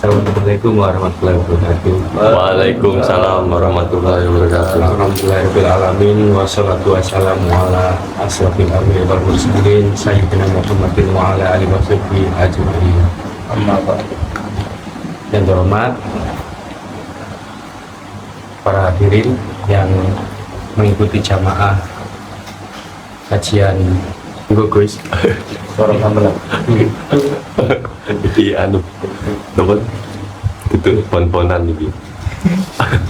Assalamualaikum warahmatullahi wabarakatuh. Waalaikumsalam warahmatullahi wabarakatuh. Alhamdulillahirrahmanirrahim. Wassalatu wassalamu ala asrofil anbiya'i wal mursalin sayyidina Muhammadin wa ala alihi washabihi ajma'in. Amma ba'd. Yang terhormat para hadirin yang mengikuti jamaah kajian guys. Suara gamelan. Jadi teman itu pon-ponan ini.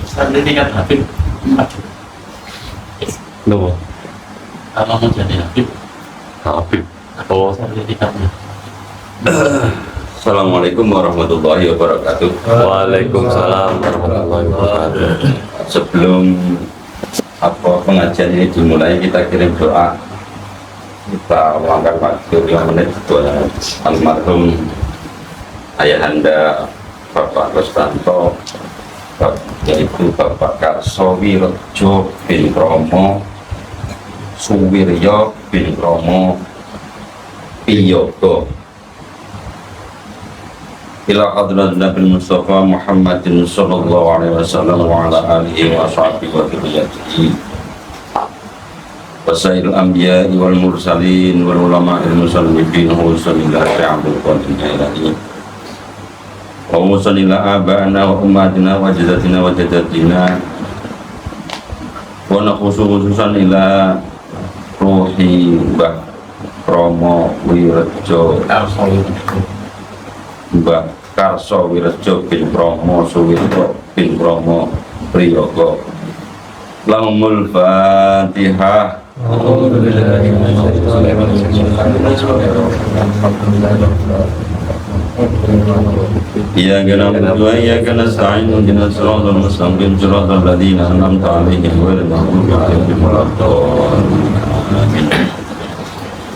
Sampai tingkat Habib. Nopo? Kalau mau jadi Habib, Habib. Oh, sampai tingkatnya. Assalamualaikum warahmatullahi wabarakatuh. Waalaikumsalam warahmatullahi wabarakatuh. Sebelum pengajian ini dimulai, kita kirim doa. Kita luangkan waktu 5 menit buat almarhum ayahanda Bapak Rustanto, yaitu Bapak Karsowi Rejo bin Kromo Suwiryo bin Kromo Piyogo ila hadrat Nabi Mustafa Muhammadin sallallahu alaihi wasallam wa ala alihi wa sahbihi wa dhurriyyatihi wasail anbiya'i wal mursalin wal ulama'il musallibin wa sallallahu alaihi wa sallallahu aba'ana wa ummatina wa jadatina wa jadatina wa khususan ila ruhi Mbah Kromo Wirejo Mbah Karso Wirejo bin Kromo Suwiryo bin Kromo Priyogo. Lahumul Fatihah. Iyyaka na'budu wa iyyaka nasta'in ihdinas siratal mustaqim siratal ladzina an'amta 'alaihim ghairil maghdubi 'alaihim waladdallin.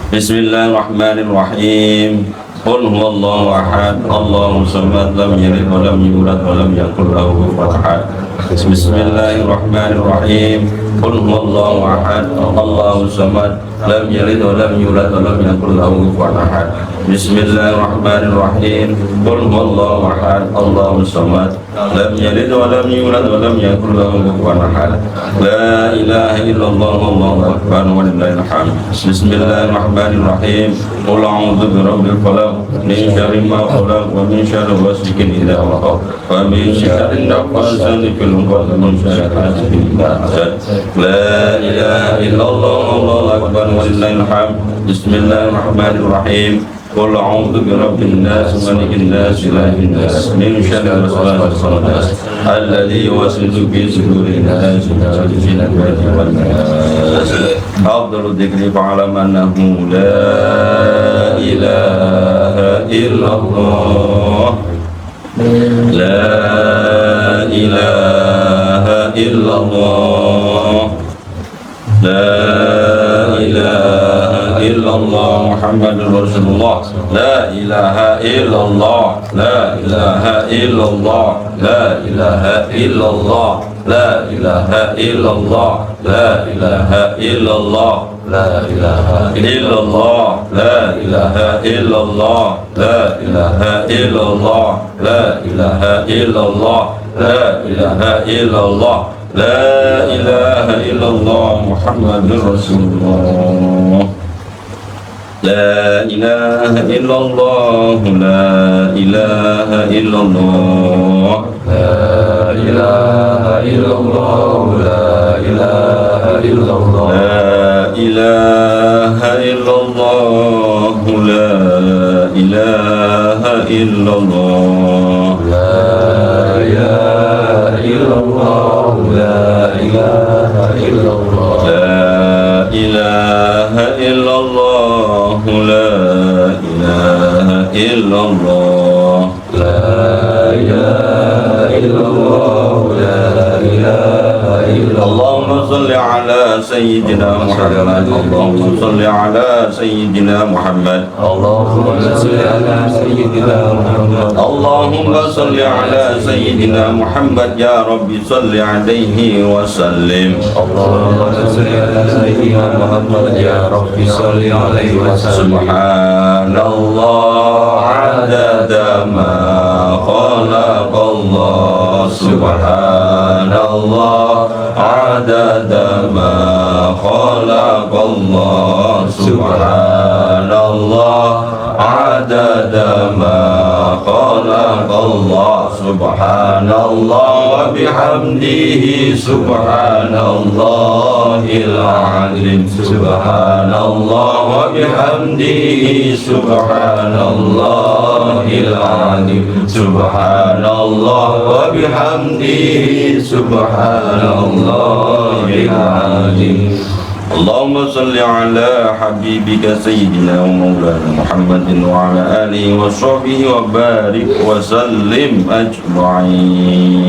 Bismillahirrahmanirrahim. Qul huwallahu ahad, Allahu samad, lam yalid wa lam yulad wa lam yakul lahu kufuwan ahad. Bismillahirrahmanirrahim. Qul huwallahu ahad, Allahu samad, lam yalid wa lam yulad wa lam yakul lahu kufuwan ahad. Bismillahirrahmanirrahim. Qul huwallahu ahad, Allahu samad, lam yalid wa lam yulad wa lam yakul lahu kufuwan ahad. La ilaha illallah wallahu akbar walillahil hamd. Bismillahirrahmanirrahim. Qul a'udzu birabbil falaq min syarri ma khalaq wa min syarri ghasiqin idza waqab wa min syarri nafasati fil 'uqad wa min syarri hasidin idza hasad. La ilaha illallah wallahu akbar walillahil hamd. Bismillahirrahmanirrahim. Qul a'udzu birabbin nas malikin nas ilahin nas min syarri waswasil khannas alladzi yuwaswisu fi sudurin nas min syarri jinnati wan nas. Afdalu dzikri fa'lam annahu la ilaha illallah. La ilaha illallah. La ilaha illallah Muhammadur Rasulullah. La ilaha illallah. La ilaha illallah. La ilaha illallah. La ilaha illallah. La ilaha illallah. La ilaha illallah. La ilaha illallah. La ilaha illallah. La ilaha illallah. La ilaha illallah. La ilaha illallah Muhammadur Rasulullah. La ilaha illallah. La ilaha illallah. La ilaha illallah. La ilaha illallah. La ilaha illallah. La ilaha illallah. La ilaha illallah. La ilaha illallah. La ilaha illallah. La ilaha illallah. La ilaha illallah. La ilaha illallah. Allahumma salli ala sayyidina Muhammad. Allahumma salli ala sayyidina Muhammad. Allahumma salli ala sayyidina Muhammad. Allahumma salli ala sayyidina Muhammad. Ya Rabbi salli alaihi wa sallim. Allahumma salli ala sayyidina Muhammad. Ya Rabbi salli alaihi wa sallim. Subhanallah adada ma khalaq Subhanallah adada ma khalaqallah. Subhanallah adada ma khalaqallah. Subhanallah wa bihamdihi subhanallahil azim. Subhanallah wa bihamdihi subhanallahil azim. Subhanallah wa bihamdihi subhanallahil azim. Allahumma salli ala habibika sayyidina wa maulana Muhammadin wa ala alihi wa sahbihi wa barik wa sallim ajma'in.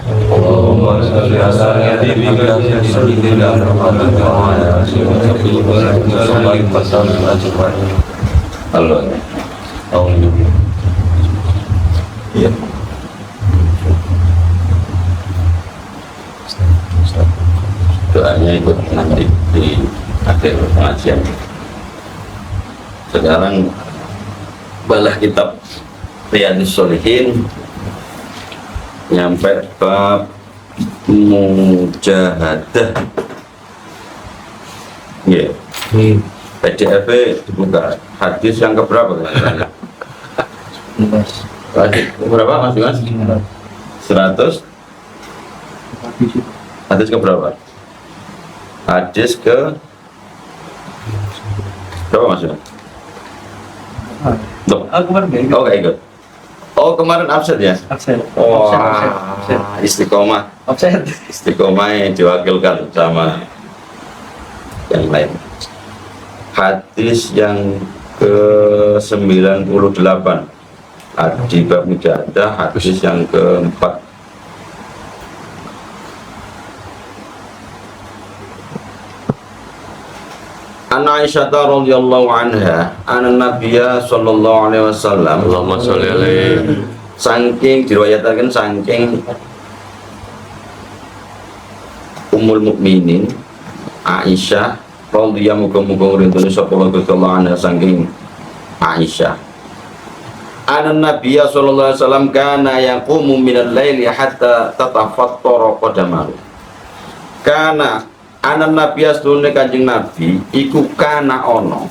Allahumma salli ala habibika sayyidina Muhammadin wa ala alihi wa sahbihi wa sallim ajma'in. Allah. Ya. Doanya ikut nanti di akhir pengajian. Sekarang balah kitab Riyadhus Shalihin nyampe bab mujahadah. Ya. PDF dibuka. Hadis yang keberapa? Berapa mas? 100? Hadis keberapa? Hadis ke berapa maksudnya? Oke, ikut. Oh, kemarin absen ya? Absen. Istiqomah. Absen. Istiqomah yang diwakilkan sama yang lain. Hadis yang ke-98 di bab mujahadah, hadis yang ke-4. An Aisyah radhiyallahu anha, anna Nabiyya sallallahu alaihi wasallam, Allahumma sholli alaihi. saking diriwayatkan saking Ummul Mukminin Aisyah radhiyallahu muga-muga ridhone sapa Allah anha saking Aisyah. Anna Nabiyya sallallahu alaihi wasallam kana yaqumu minal laili hatta tatafattara qadamahu. Kana anak Nabi asdune Kanjeng Nabi iku kana ono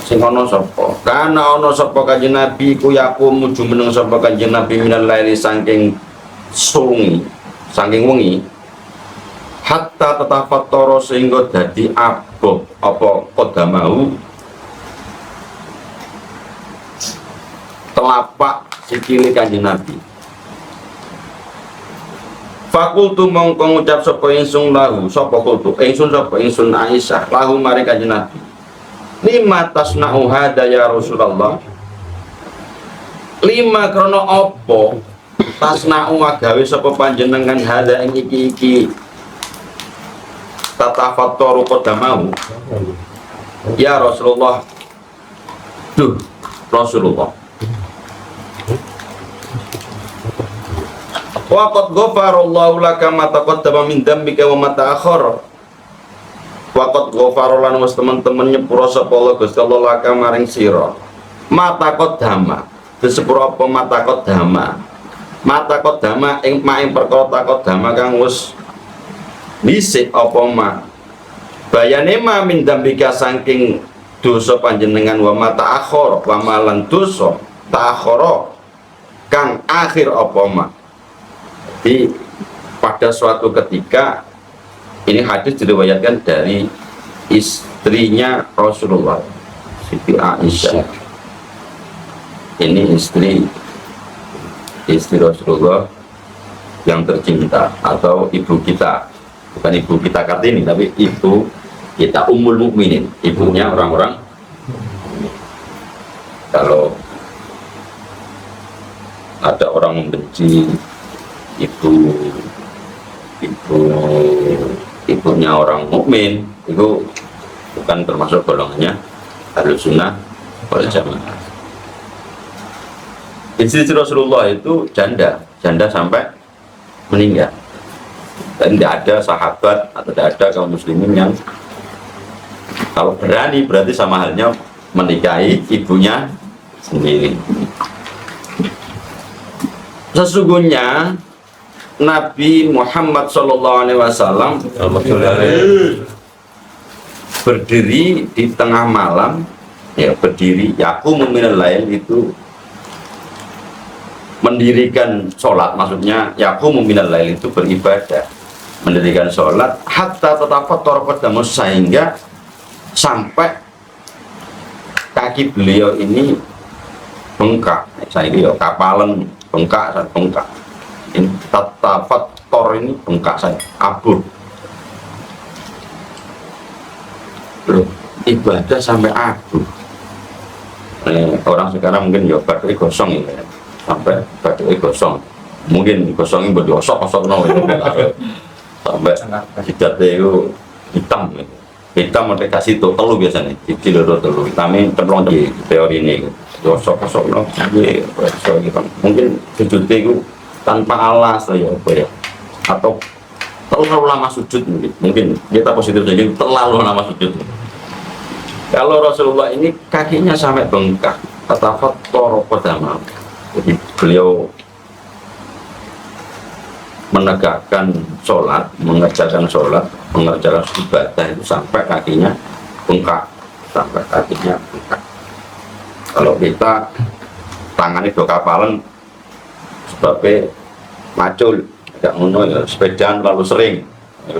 sing ono sapa kana ono sapa Kanjeng Nabi iku yakum jumeneng sapa Kanjeng Nabi minal laili saking sungi saking wengi hatta tatafattara sehingga dadi aboh apa qadamahu telapak sikile Kanjeng Nabi. Fakultu mongko ngucap sapa ingsun lahu sapa kultu ingsun sapa ingsun Aisyah lahu mari Kanjeng Nabi, lima tasna'u hada ya Rasulullah, lima krono opo tasna'u agawe sapa panjenengan hada ing iki tatafattoru qadamahu ya Rasulullah. Duh Rasulullah, waqad ghafarallahu laka ma taqaddama min dzambika wa ma ta'akhkhara. Waqad ghafara lan wis temen-temen nyepura sapa Allah Gusti Allah laka maring sira. Ma taqaddama. Disepura apa ma taqaddama? Ma taqaddama ing perkara taqaddama kang wis dhisik apa ma. Bayane ma min dzambika saking dosa panjenengan wa ma ta'akhkhara wa ma lan dosa ta'akhkhara kang akhir apa ma. Jadi pada suatu ketika ini hadis diriwayatkan dari istrinya Rasulullah, Siti Aisyah. Ini istri Rasulullah yang tercinta atau ibu kita, bukan ibu kita Kartini tapi ibu kita Ummul Mukminin, ibunya orang-orang. Kalau ada orang membenci ibunya orang mukmin, itu bukan termasuk golongannya Ahlus Sunnah wal Jamaah. Istri Rasulullah itu janda sampai meninggal, dan tidak ada sahabat atau tidak ada kaum muslimin yang kalau berani berarti sama halnya menikahi ibunya sendiri. Sesungguhnya Nabi Muhammad SAW berdiri di tengah malam, ya berdiri, yaqumu minal lail itu mendirikan sholat, maksudnya yaqumu minal lail itu beribadah, mendirikan sholat, hatta tatafattar qadamu, sehingga sampai kaki beliau ini bengkak, saya ini ya kapalan bengkak, ini tatafattar ini bengkak, saya abur. Loh, ibadah sampai abur. Orang sekarang mungkin ya badannya gosong ya, sampai badannya gosong, mungkin gosongnya berdosok-osok no, sampai jidatnya itu hitam, hitam mau dikasih telu biasanya, cicil telu hitamnya terlong di teori ini, gosok-osok no, mungkin sujudnya itu tanpa alas ya, atau terlalu lama sujud, mungkin kita positif saja, terlalu lama sujud. Kalau Rasulullah ini kakinya sampai bengkak, tatafattar qadamu, jadi beliau menegakkan sholat, mengerjakan ibadah itu sampai kakinya bengkak, Kalau kita tangan itu kapalan sebabnya macul, tidak ngono ya, sepedaan terlalu sering,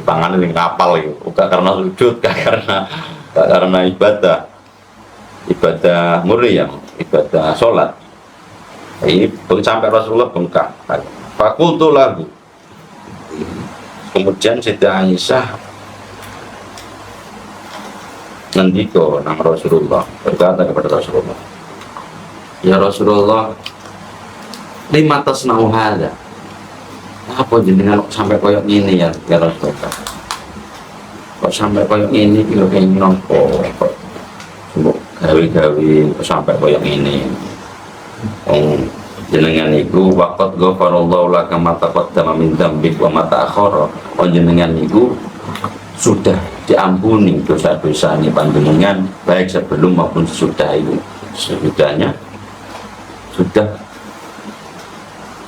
tangan ini kapal itu, bukan karena sujud, karena ibadah murni yang ibadah sholat. Ini sampai Rasulullah bengkak. Fakultu lahu. Kemudian Siti Aisyah ngendika nang Rasulullah, berkata kepada Rasulullah, ya Rasulullah, lima tasna'u hadza, apa jenengan sampai koyok ini ya Rasulullah, kok sampai koyok ini kira kayak nopo, kok gawe-gawe sampai koyok ini. Jenengan iku waqat ghafarallahu laka ma taqaddama min dzambik wa ma ta'akhkhara. Jenengan iku sudah diampuni dosa-dosa ini panjenengan baik sebelum maupun sesudah itu. Sesudahnya sudah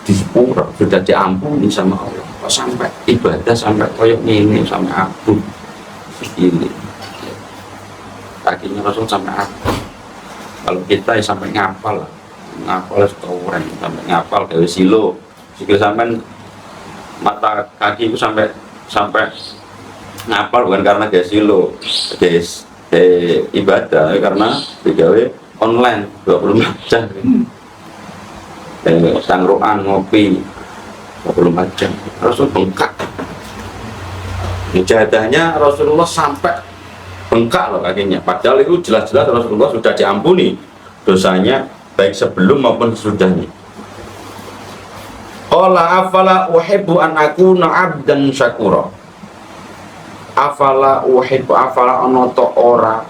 disepuro, sudah diampuni sama Allah. Kok sampai ibadah sampai koyok ini, sampai abun ini. Kakinya Rasul sampai abun. Kalau kita ya sampai ngapal orang sampai ngapal gawe silo sampai mata kaki itu sampai ngapal, bukan karena gawe silo ibadah, karena digawe online 24 jam, sangruan ngopi 24 jam. Rasul bengkak, mujahadahnya Rasulullah sampai bengkak loh kakinya, padahal itu jelas-jelas Rasulullah sudah diampuni dosanya baik sebelum maupun sesudahnya. Qala afala uhibbu an akuna 'abdan syakura. Afala uhibbu, afala ana ta ora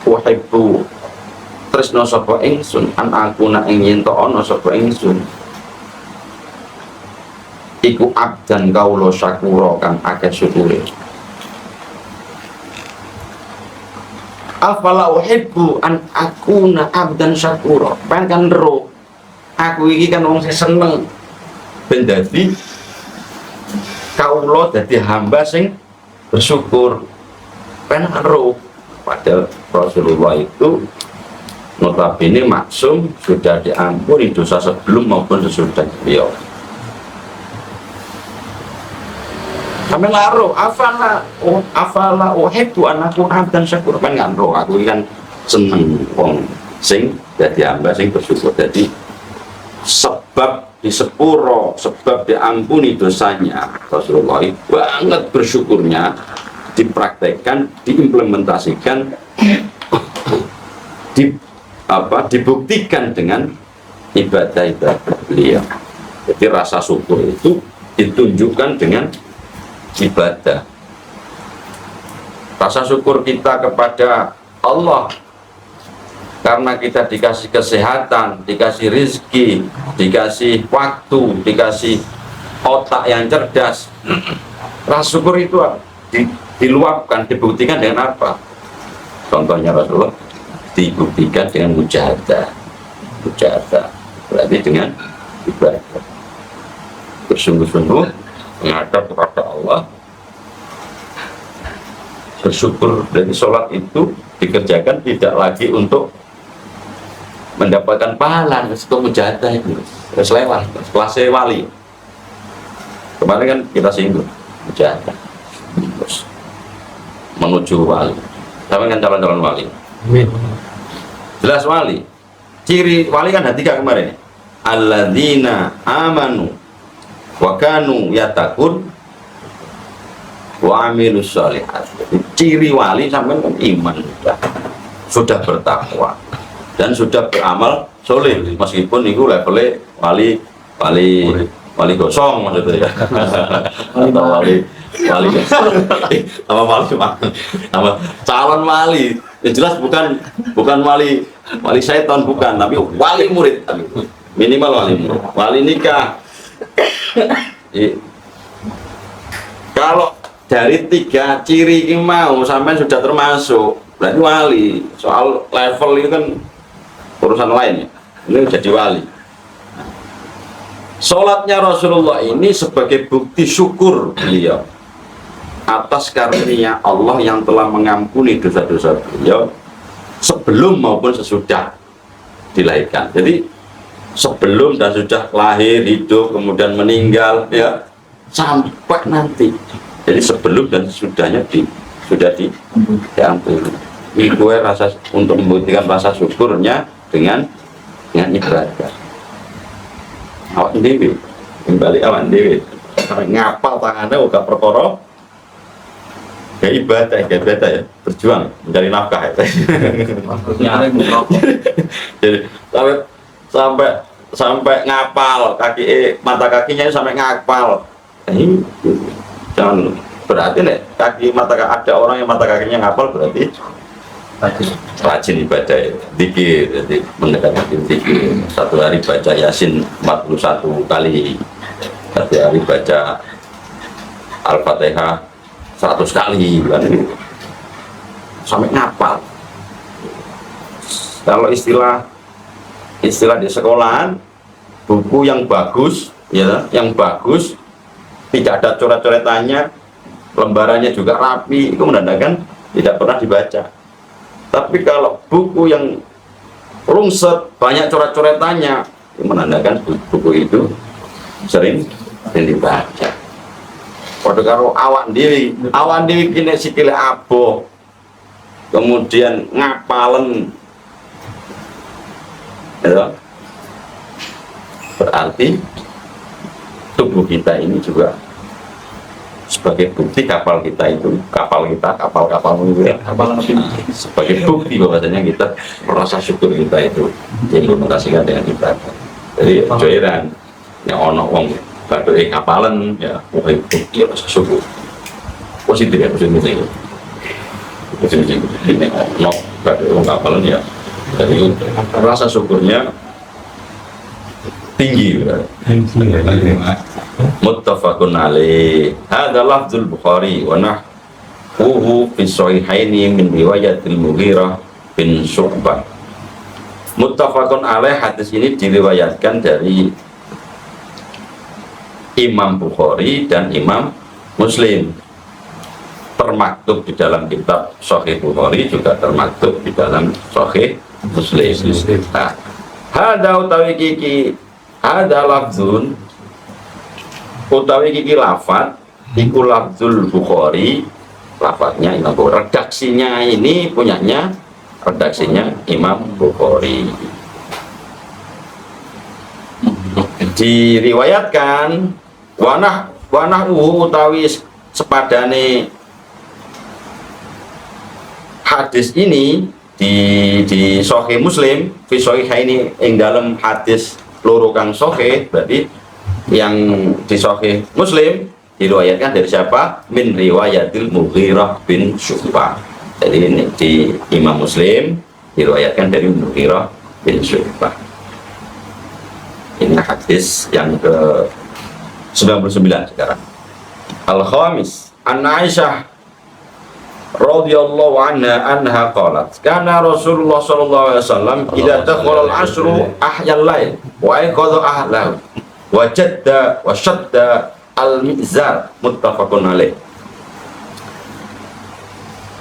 uhibbu tresno sapa ingsun an akuna ing yen ta ana sapa ingsun iku abdan kaula syakura kang akeh syukure. Afala uhibbu an akuna abdan syakura, kan ro aku iki kan wong sing seneng ben dadi kaula dadi hamba sing bersyukur, kan ro. Padahal Rasulullah itu notabene maksum, sudah diampuni dosa sebelum maupun sesudah beliau. Kami laro, afala uhibbu an akuna abdan syakura, kan nggak roh aku kan seneng wong sing dadi hamba sing bersyukur. Jadi sebab disepuro, sebab diampuni dosanya Rasulullah banget bersyukurnya dipraktekkan, diimplementasikan, dibuktikan dengan ibadah-ibadah beliau. Jadi rasa syukur itu ditunjukkan dengan ibadah. Rasa syukur kita kepada Allah karena kita dikasih kesehatan, dikasih rizki, dikasih waktu, dikasih otak yang cerdas. Rasa syukur itu diluapkan, dibuktikan dengan apa? Contohnya Rasulullah dibuktikan dengan mujahadah. Mujahadah berarti dengan ibadah. bersungguh-sungguh menghadap kepada Allah, bersyukur. Dari sholat itu dikerjakan tidak lagi untuk mendapatkan pahala, itu mujahadah itu lewat kelasnya wali. Kemarin kan kita singgung mujahadah terus menuju wali, sama kan calon-calon wali. Amin. Jelas wali, ciri wali kan ada 3 kemarin. Alladzina amanu wa kanu yattaqun wa amilus sholihat. Ciri wali sampean kan iman sudah bertakwa dan sudah beramal soleh, meskipun itu levelnya wali gosong maksudnya ya. Atau wali sama calon wali. Yang jelas bukan wali syaitan, bukan, tapi wali murid, minimal wali murid, wali nikah. Kalau dari 3 ciri ini mau sampai sudah termasuk, berarti wali. Soal level itu kan urusan lain ya, ini jadi wali. Sholatnya Rasulullah ini sebagai bukti syukur beliau atas karunia Allah yang telah mengampuni dosa-dosa beliau sebelum maupun sesudah dilahirkan. Jadi sebelum dan sudah lahir, hidup, kemudian meninggal, ya, sampai nanti. Jadi sebelum dan sesudahnya sudah diampuni. Itu rasa untuk membuktikan rasa syukurnya dengan ibadah. Awak sendiri, kembali awak sendiri, ngapal tangannya uga perkara ya ibadah ya, berjuang mencari nafkah ya. Jadi sampai ngapal mata kakinya sampai ngapal. Ini jangan berarti nih ada orang yang mata kakinya ngapal berarti rajin ibadah ya. Zikir, jadi mendekatkan zikir. Satu hari baca Yasin 41 kali, satu hari baca Al-Fatihah 100 kali kan, sampai ngapal. Kalau istilah di sekolahan, buku yang bagus ya, tidak ada coret-coretannya, lembarannya juga rapi, itu menandakan tidak pernah dibaca. Tapi kalau buku yang rungset, banyak coret-coretannya, itu menandakan buku itu sering dibaca. Pada karo awak dewi kini sikile aboh, kemudian ngapalen, ya, berarti tubuh kita ini juga sebagai bukti kapal kapalmu itu ya, sebagai bukti bahwasanya kita merasa syukur kita itu diimplementasikan dengan ibadah. Jadi joiran yang ono wong batu kapalan ya, bukti rasa syukur positif ya, positif ini ono batu kapalan ya, jadi rasa syukurnya tinggi. Muttafaqun alaih. Hadza lafzul Bukhari wa nahwuhu fi sahihaini min riwayatil Mughirah bin Syu'bah. Muttafaqun alaih, hadis ini diriwayatkan dari Imam Bukhari dan Imam Muslim. Termaktub di dalam kitab Sahih Bukhari, juga termaktub di dalam Sahih Muslim. Nah, hadza utawi kiki ada lafzun utawi kiki lafad iku lafzul Bukhari, lafadnya Imam Bukhari, redaksinya ini redaksinya Imam Bukhari. Diriwayatkan wanah utawi sepadane hadis ini di Sahih Muslim, fi sahihaini ing dalam hadis loro kang sahih, berarti yang di Sahih Muslim diriwayatkan dari siapa? Min riwayatil Mughirah bin Syu'bah. Jadi ini di Imam Muslim diriwayatkan dari Mughirah bin Syu'bah. Ini hadis yang ke 99 sekarang. Al-Khamis, an Aisyah radhiyallahu anha qalat kana Rasulullah sallallahu alaihi wasallam idza dakhala al-ashru ahyal lail wa ayqadha ahlahu wajadda wa syadda al-mizar muttafaqun alaih.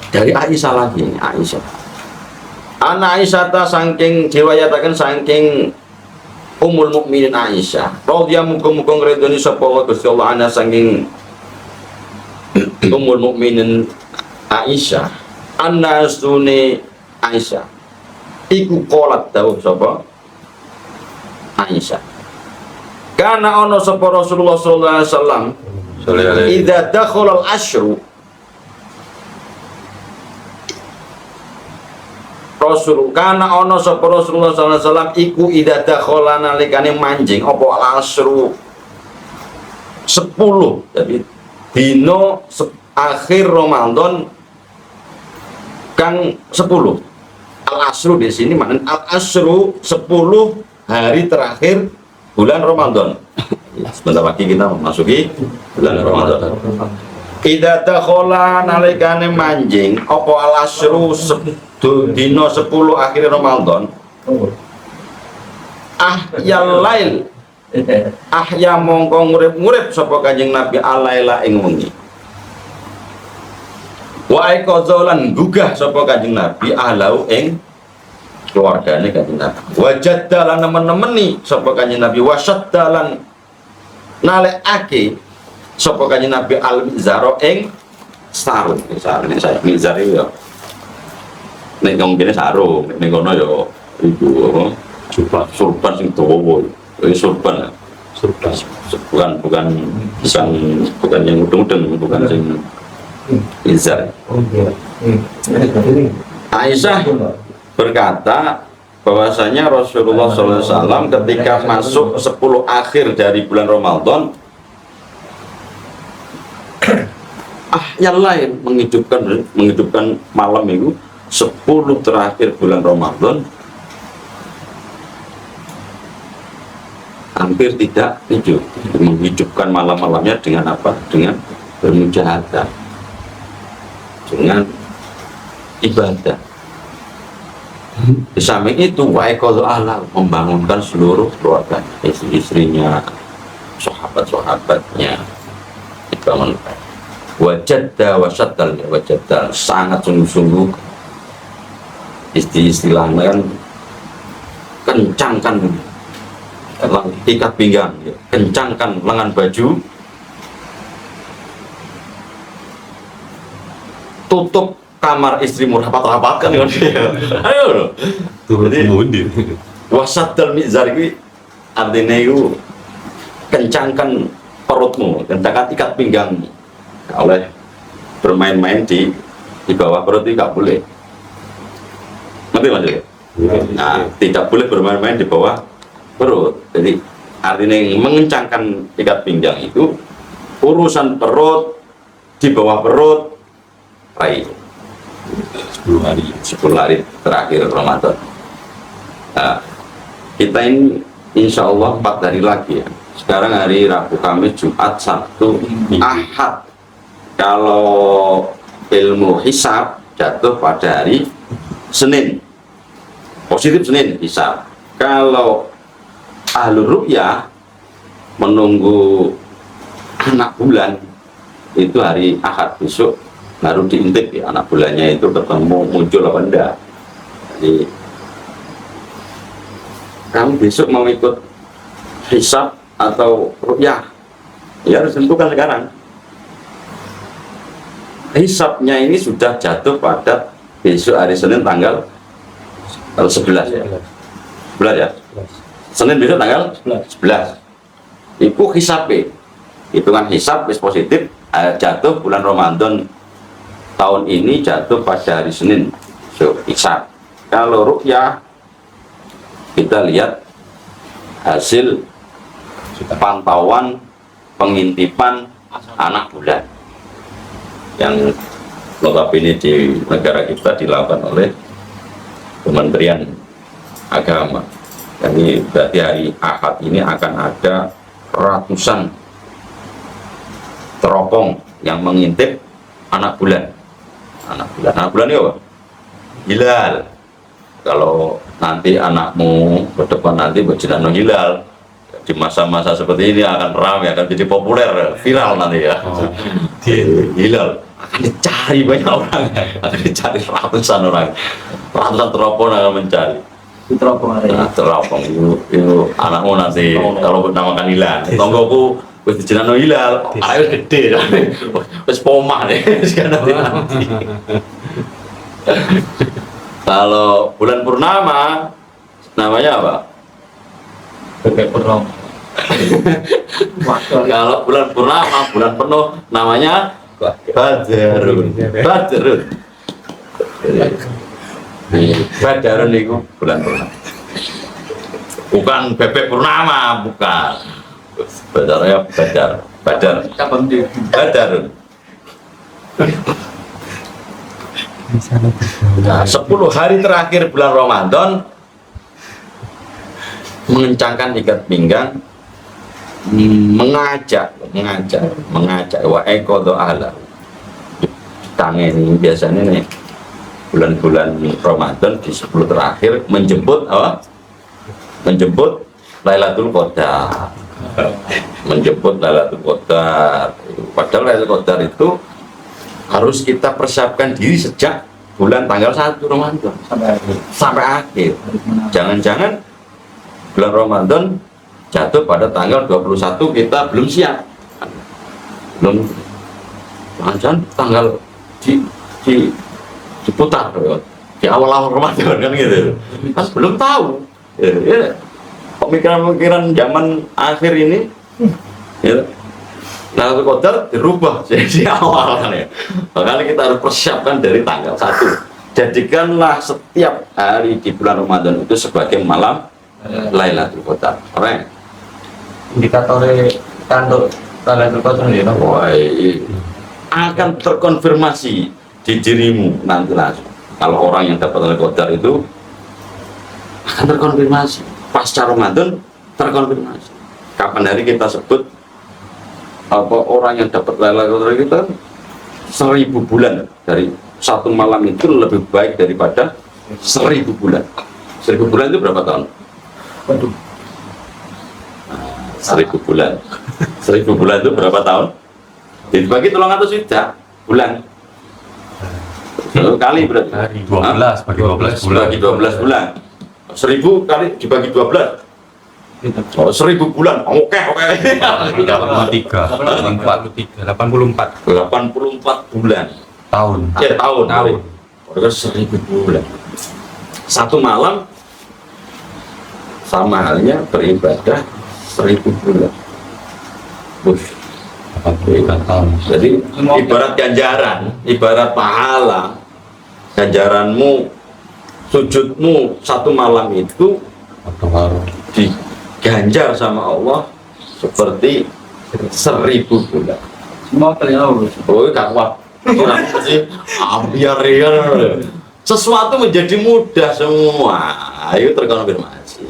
Dari Aisyah lagi, Aisyah. Anak Aisyah ta saking diwayataken saking Ummul Mukminin Aisyah. Radhiyallahu muga-muga ngredoni sapa Gusti Allah ana saking Ummul Mukminin Aisyah. Anna sune Aisyah. Iku qolat dawuh sapa Aisyah. Karena ono sapa Rasulullah sallallahu alaihi wasallam idza dakhala al-ashru Rasul karena ono sapa Rasulullah sallallahu alaihi wasallam iku idza dakhala nalikane manjing apa al-ashru 10. Jadi dino akhir Ramadan kang 10. Al-ashru di sini maknanya al-ashru 10 hari terakhir bulan Ramadan. Sebentar lagi kita memasuki bulan Ramadan. Idza dakhala nalikane manjing apa al-ashru dino 10 akhir Ramadan. Ahyal lail. Ahya mongko ngurip-ngurip sapa Kanjeng Nabi alaila ing wengi. Wa aiqadzalan gugah sapa Kanjeng Nabi ahlau ing keluargane Kanjeng Nabi. Wajaddalan nemen-nemeni sapa Kanjeng Nabi wasaddalan nalekake sapa Kanjeng Nabi al-mizaro ing sarung. Sarung saya mizar iki ya. Nek ngene sarung, nek ngono ya iku apa? Surban sing dawa. Iki surban. Bukan yang udeng-udeng, bukan sing mizar. Aisyah berkata bahwasanya Rasulullah SAW ketika masuk 10 akhir dari bulan Ramadan yang lain menghidupkan malam itu 10 terakhir bulan Ramadan hampir tidak tidur, menghidupkan malam-malamnya dengan apa? Dengan bermujahadah, dengan ibadah. Di samping itu wa'ikul ala membangunkan seluruh keluarga, istri-istrinya, sahabat-sahabatnya dibangunkan. Wajadda wasaddal, wajadda sangat sungguh-sungguh istilahnya kan kencangkan ikat pinggang, kencangkan lengan baju, tutup kamar istrimu rapat-rapatkan dengan dia. Ayo. Jadi wasaddal mizar itu artinya itu kencangkan perutmu, kencangkan ikat pinggang. Oleh bermain-main di bawah perut itu nggak boleh. Ngerti maksudnya? Nah, tidak boleh bermain-main di bawah perut. Jadi artinya mengencangkan ikat pinggang itu urusan perut, di bawah perut, raih 10 hari terakhir Ramadan. Nah, kita ini insya Allah 4 hari lagi ya. Sekarang hari Rabu, Kamis, Jumat, Sabtu, Ahad. Kalau ilmu hisab jatuh pada hari Senin, positif Senin hisab. Kalau ahlul ru'yah menunggu anak bulan itu hari Ahad besok baru diintip ya, anak bulannya itu ketemu muncul apa enggak. Jadi kamu besok mau ikut hisab atau ru'yah ya harus tentukan sekarang. Hisabnya ini sudah jatuh pada besok hari Senin tanggal 11 ya. 11 ya. Senin besok tanggal 11. Itu hisabnya. Hitungan hisab positif jatuh bulan Ramadan tahun ini jatuh pada hari Senin. So, hisab. Kalau ru'yah kita lihat hasil pantauan pengintipan anak bulan yang notabene di negara kita dilakukan oleh Kementerian Agama. Jadi berarti hari Ahad ini akan ada ratusan teropong yang mengintip anak bulan. Anak bulan ya, hilal. Kalau nanti anakmu ke depan nanti berjalan hilal, Di masa-masa seperti ini akan ramai, akan jadi populer, viral nanti ya. Hilal akan dicari banyak orang, akan dicari ratusan orang, ratusan teropong akan mencari. Nah, teropong itu anakmu nanti kalau namakan Hilal, tonggoku wis dijenengno Hilal, ayo gede, wis pomah deh, nanti. Kalau bulan purnama namanya apa? Bebek purnama. Kalau bulan purnama, bulan penuh namanya Badarun. Badarun. Badarun itu bulan purnama. Bukan bebek purnama, bukan. Badarnya badar. Badar. Badarun. Nah, 10 hari terakhir bulan Ramadan mengencangkan ikat pinggang, mengajak wa ekodo ala tangeni biasanya nih bulan-bulan Ramadan di 10 terakhir menjemput apa? Menjemput Lailatul Qadar. Menjemput Lailatul Qadar. Padahal Lailatul Qadar itu harus kita persiapkan diri sejak bulan tanggal 1 Ramadan sampai akhir. Jangan-jangan bulan Ramadan jatuh pada tanggal 21 kita belum siap. Belum, jangan tanggal diputar di awal-awal Ramadan kan gitu. Kan belum tahu. Ya, pemikiran-pemikiran zaman akhir ini ya. Nah, Qadar dirubah jadi awal kan ya. Makanya kita harus persiapkan dari tanggal 1. Jadikanlah setiap hari di bulan Ramadan itu sebagai malam Lailatul Qadar. Keren. Indikator tanduk Lailatul Qadar ya. Wah, akan terkonfirmasi di dirimu nanti langsung. Kalau orang yang dapat Lailatul Qadar itu akan terkonfirmasi. Pasca Ramadan terkonfirmasi. Kapan hari kita sebut apa orang yang dapat Lailatul Qadar kita 1000 bulan dari satu malam itu lebih baik daripada 1000 bulan. 1000 bulan itu berapa tahun? Waduh. 1000 bulan. 1000 bulan itu berapa tahun? Dibagi tolong atau sudah bulan. Satu kali berarti. Hari 12 bagi 12 bulan. Bagi 12 bulan. 1000 kali dibagi 12. Oh, 1000 bulan. Oke. 83 bulan. tahun. Ya, tahun. Tahun. Itu 1000 bulan. Satu malam sama halnya beribadah 1000 bulan. Bush. 83 tahun. Jadi ibarat ganjaran, ibarat pahala, ganjaranmu, sujudmu satu malam itu diganjar sama Allah seperti 1000 bulan. Semua terlihat. Oh, gak kuat. Kenapa sih? Biar sesuatu menjadi mudah semua. Ayo terkonfirmasi.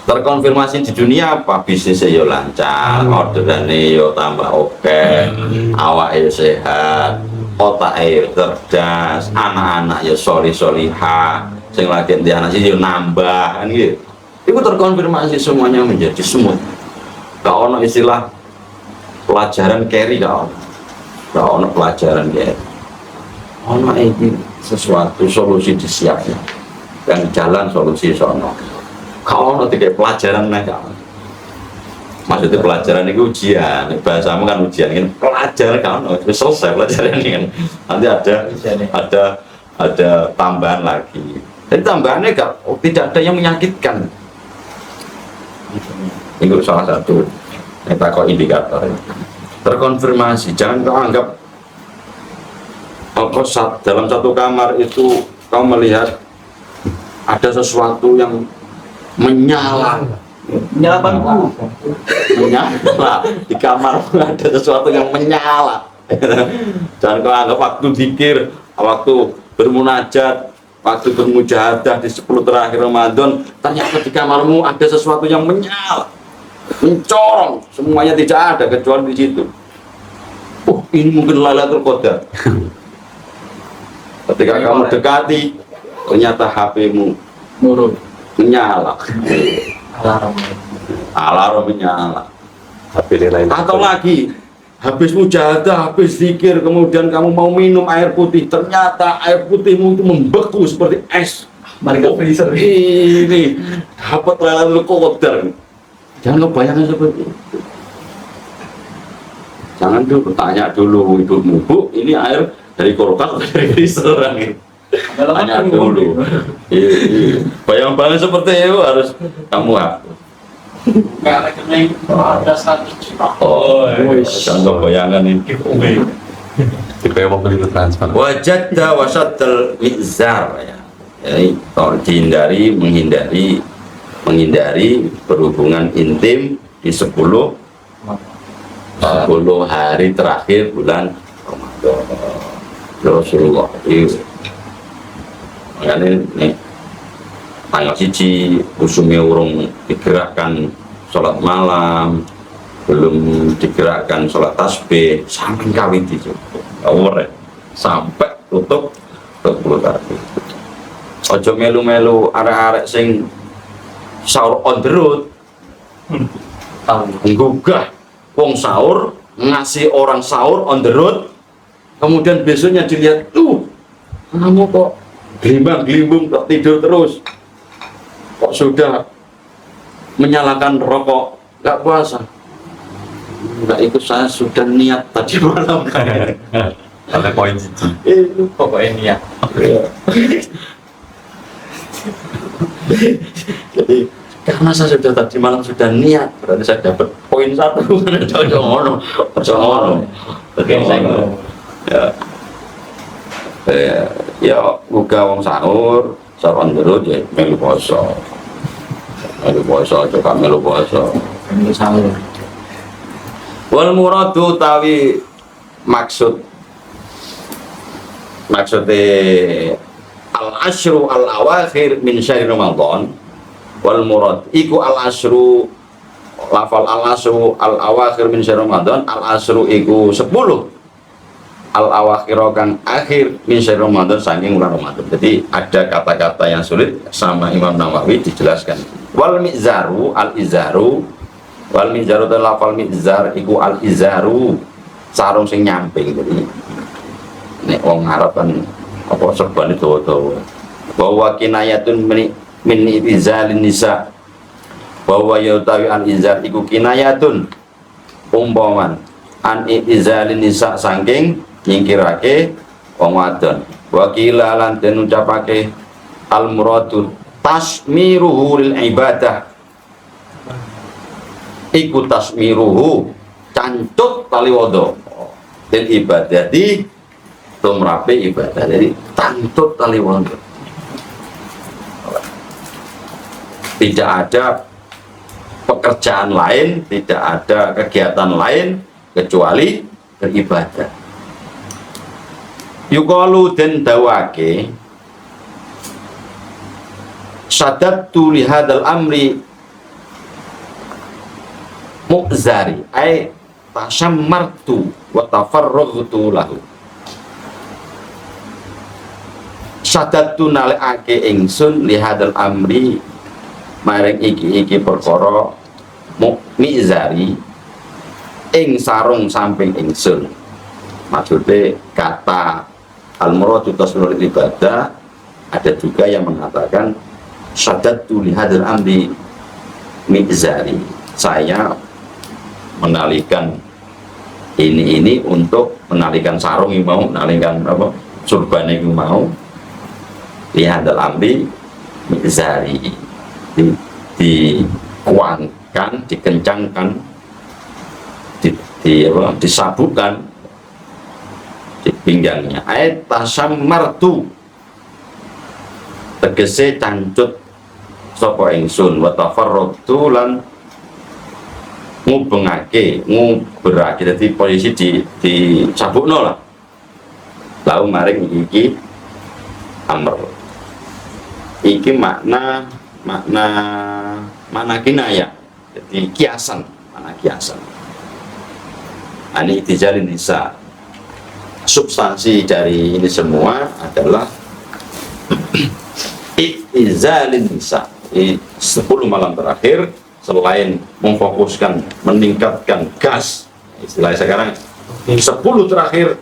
Terkonfirmasi di dunia apa? Bisnisnya yo lancar, orderannya yo tambah oke, awaknya sehat, otaknya cerdas, anak-anak yo solihah, sing lagi di anak sih yo nambah, kan gitu. Itu terkonfirmasi semuanya menjadi semut. Gak ono istilah pelajaran carry, gak ono pelajaran carry. Ono ini sesuatu solusi disiapnya dan jalan solusi sono. Kau nanti kayak pelajaran mereka. Maksudnya pelajaran itu ujian, bahasamu kan ujian, kan pelajaran kamu selesai pelajaran ini kan. Nanti ada tambahan lagi. Jadi tambahannya tidak ada yang menyakitkan. Itu salah satu kita kok indikator. Terkonfirmasi, jangan kau anggap dalam satu kamar itu kau melihat ada sesuatu yang menyala di kamar ada sesuatu yang menyala. Jangan kau anggap waktu zikir, waktu bermunajat, waktu bermujahadah di 10 terakhir Ramadan ternyata di kamarmu ada sesuatu yang menyala, mencorong, semuanya tidak ada kecuali di situ. Ini mungkin Lailatul Qadar. Ketika kamu dekati ternyata HP-mu Nurut. menyala. Alarm. alarm nyala. Tapi lain. Atau lagi, habis mujahadah, habis zikir, kemudian kamu mau minum air putih, ternyata air putihmu itu membeku seperti es. Mereka freezer. Ini dapat Lailatul Qadar. Jangan bayangkan seperti itu. Jangan dulu tanya dulu ibumu, Bu, ini air dari kulkas atau dari freezer? Tanya dulu. Bayang-bayang seperti itu harus kamu hapus. Nggak rekening ada 100 juta. Oh, jangan bayangan ini. Tipe yang mau beli transfer. Wajadda wasaddal mizar ya. Jadi menghindari berhubungan intim di 10 hari terakhir bulan Ramadan. Rasulullah itu makanya nih tanggal 1 usumnya urung digerakkan sholat malam, belum digerakkan sholat tasbih sampai kawin itu sampai tutup 20 hari. Ojo melu-melu arek-arek sing sahur on the road menggugah wong sahur, ngasih orang sahur on the road, kemudian besoknya dilihat kamu kok gelimbang-gelimbung kok tidur terus, kok sudah menyalakan rokok, gak puasa. Enggak, ikut saya sudah niat tadi malam. Ada poin cici. Itu Pokoknya niat. jadi karena saya sudah tadi malam sudah niat, berarti saya dapat poin 1. Ojo ngono. Ya buka wong sahur on the road ya melu poso. Coba melu poso. Ini sahur. Wal muradu tawi maksudnya al-ashru al-awakhir min syahri Ramadan. Wal murad iku al-ashru, lafal al-ashru al-awakhir min syahri Ramadan. Al-ashru iku 10 al-awakhir kang akhir min syahri Ramadan, saking bulan Ramadan. Jadi ada kata-kata yang sulit sama Imam Nawawi dijelaskan. Wal mi'zaru al-izaru, wal mi'zaru dan lafal mi'zar iku al-izaru, sarung sing nyamping. Jadi nek wong Arab kan apa serban itu bahwa kinayatun min izalin nisa, bahwa yautawi al izar iku kinayatun umpaman an izalin nisa saking nyingkirake wong wadon. Wakila lan den ucapake al muradu tasmiruhu lil ibadah, iku tasmiruhu cancut tali wado lil ibadah di tumrape ibadah, jadi tantut tali wonten. Tidak ada pekerjaan lain, tidak ada kegiatan lain kecuali beribadah. Yuqalu den dawake sadattu li hadzal amri mu'zari ay tasammartu wa tafarraghtu lahu. Sadattu nalekake ingsun lihadal amri maring iki perkara mizari ing sarung samping ingsun. Maksudnya kata al-muradu tasnul ibadah, ada juga yang mengatakan sadattu lihadal amri mizari, saya menalikan ini untuk menalikan sarung yang mau, menalikan apa surban yang mau, lihadal amri mizari, dikuangkan, dikencangkan, disabukkan di pinggangnya. Ayat tasammartu tegese cancut sapa ingsun, wa tafarraqtu lan ngubenake, nguberake, dadi posisi di sabukno lah. Lalu maring iki amr. Iki makna kinayah, jadi kiasan, mana kiasan. Ini dijalin nisa. Substansi dari ini semua adalah izalin nisa. 10 malam terakhir selain memfokuskan, meningkatkan gas, istilahnya sekarang 10 terakhir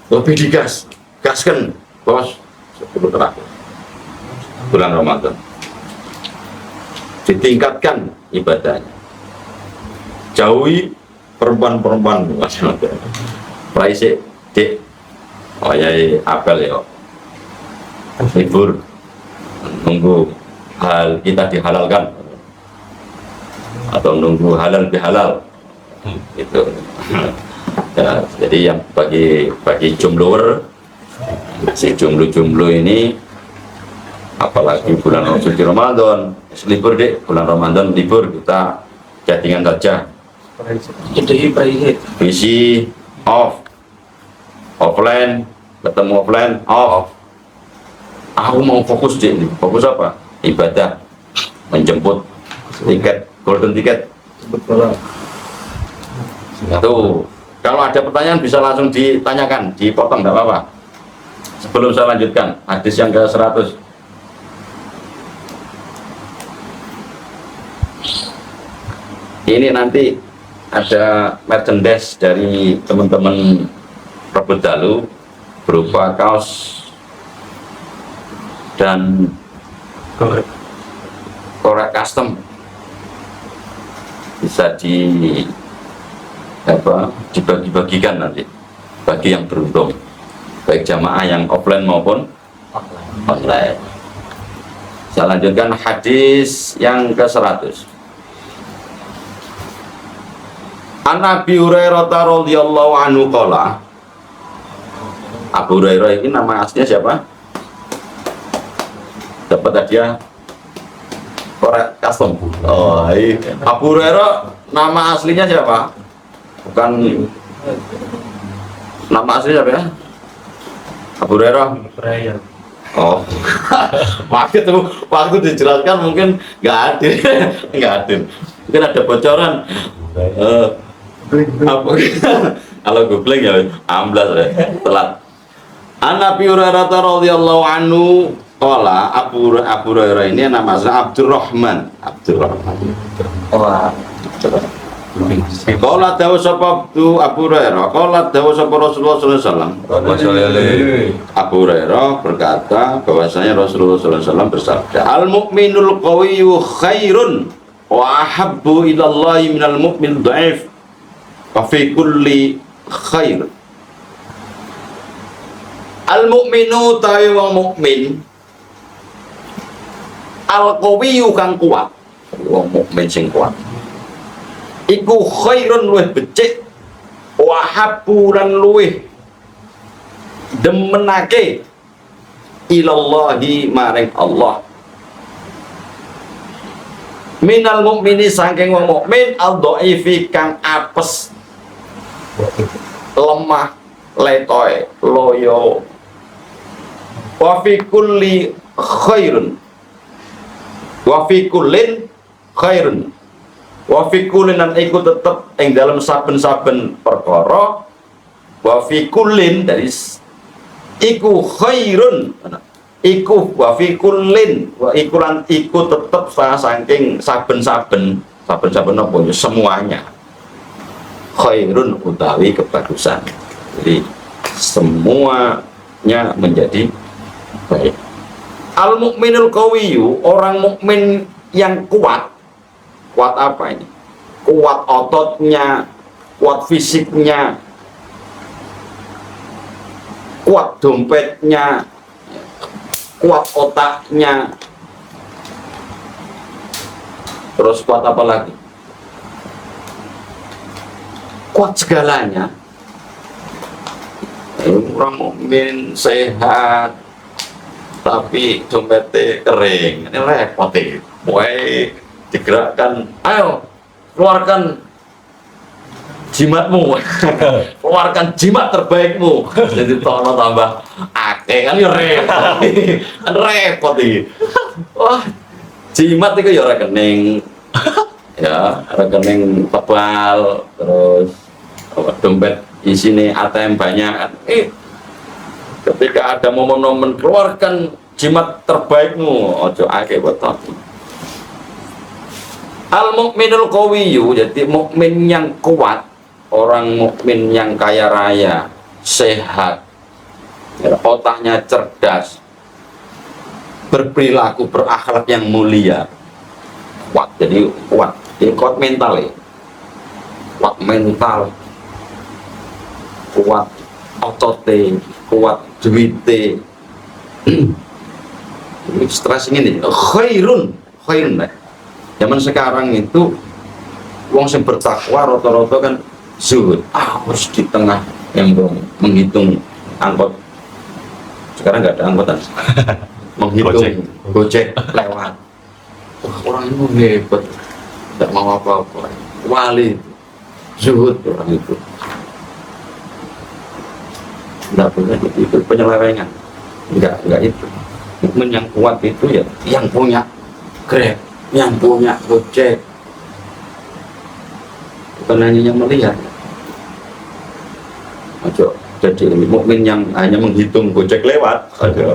lebih digas, gaskan bos, 10 terakhir bulan Ramadan, ditingkatkan ibadahnya, jauhi perempuan-perempuan praise dek, oh ya apel ya, libur nunggu hal kita dihalalkan atau nunggu halal bihalal itu ya, jadi yang bagi jombloer, si jomblo ini apalagi bulan suci Ramadan, libur deh, bulan Ramadan libur, kita chattingan saja, visi off, offline ketemu offline off. Aku mau fokus deh, fokus apa? Ibadah, menjemput tiket, golden ticket. Tuh, kalau ada pertanyaan bisa langsung ditanyakan, dipotong, nggak apa-apa. Sebelum saya lanjutkan hadis yang ke 100. Ini nanti ada merchandise dari teman-teman Rebut Dalu berupa kaos dan korek custom, bisa dibagi-bagikan nanti bagi yang beruntung, baik jamaah yang offline maupun online. Saya lanjutkan hadis yang ke 100. An Abi Hurairah radhiyallahu anhu qala. Abu Hurairah ini nama aslinya siapa? Dapat hadiah korek custom. Oh, iya. Abu Hurairah nama aslinya siapa? Bukan nama aslinya siapa ya? Abu Hurairah. Oh, waktu dijelaskan mungkin nggak adil, nggak adil. Mungkin ada bocoran. Kalau googling ya amblas ya, telat. An Abi Hurairah radhiyallahu anhu qala, Abu Hurairah ini nama aslinya Abdurrahman. Qala dawu sapa Abu Hurairah, qala dawu sapa Rasulullah sallallahu alaihi wasallam. Abu Hurairah berkata bahwasanya Rasulullah sallallahu alaihi wasallam bersabda, al mu'minul qawiyyu khairun wa ahabbu ila Allah minal mu'min dhaif wa fi kulli khair. Al mu'minu tawi wong mukmin, al qawiyyu kang kuat, wong mukmin sing kuat iku khairun luwih becik, wa habbu lan luwih demenake ilallahi maring Allah, minal mukmini saking wong mukmin al dhaifi kang apes, lemah, letoy, loyo. Wa fi kulli khairun, wa fi kullin khairun, wa fi kullin lan iku tetep ing dalam saben-saben perkara, wa fi kullin dari iku khairun, iku wa fi kullin, wa iku lan iku tetep saking saben-saben apa semuanya khairun utawi kebagusan. Jadi semuanya menjadi baik. Al mukminul qawiyyu, orang mukmin yang kuat. Kuat apa ini? Kuat ototnya, kuat fisiknya, kuat dompetnya, kuat otaknya, terus kuat apa lagi? Kuat segalanya. Orang mukmin sehat tapi dompetnya kering, ini repot ya. Mulai digerakkan, ayo keluarkan jimatmu, keluarkan jimat terbaikmu, jadi tono tambah akeh kan ya repot, kan repot ini. Wah, jimat itu ya rekening, ya rekening tebal, terus dompet isinya ATM banyak kan. Ketika ada momen-momen keluarkan jimat terbaikmu, ojo akeh betul. Al-mu'minul qawiyyu, jadi mukmin yang kuat, orang mukmin yang kaya raya, sehat, otaknya cerdas, berperilaku, berakhlak yang mulia, kuat. Jadi kuat mental ya, kuat mental, kuat otote, kuat duite. Stres ini khairun lah. Zaman sekarang itu wong yang bertakwa rata-rata kan zuhud, harus di tengah yang menghitung angkot. Sekarang nggak ada angkotan, menghitung gojek lewat. Wah, orang ini hebat, tidak mau apa-apa, wali, zuhud orang itu. Tidak boleh itu penyelewengan, enggak itu. Mukmin yang kuat itu ya yang punya Grab, yang punya Gojek, bukan hanya yang melihat. Ojo jadi mukmin yang hanya menghitung Gojek lewat aja.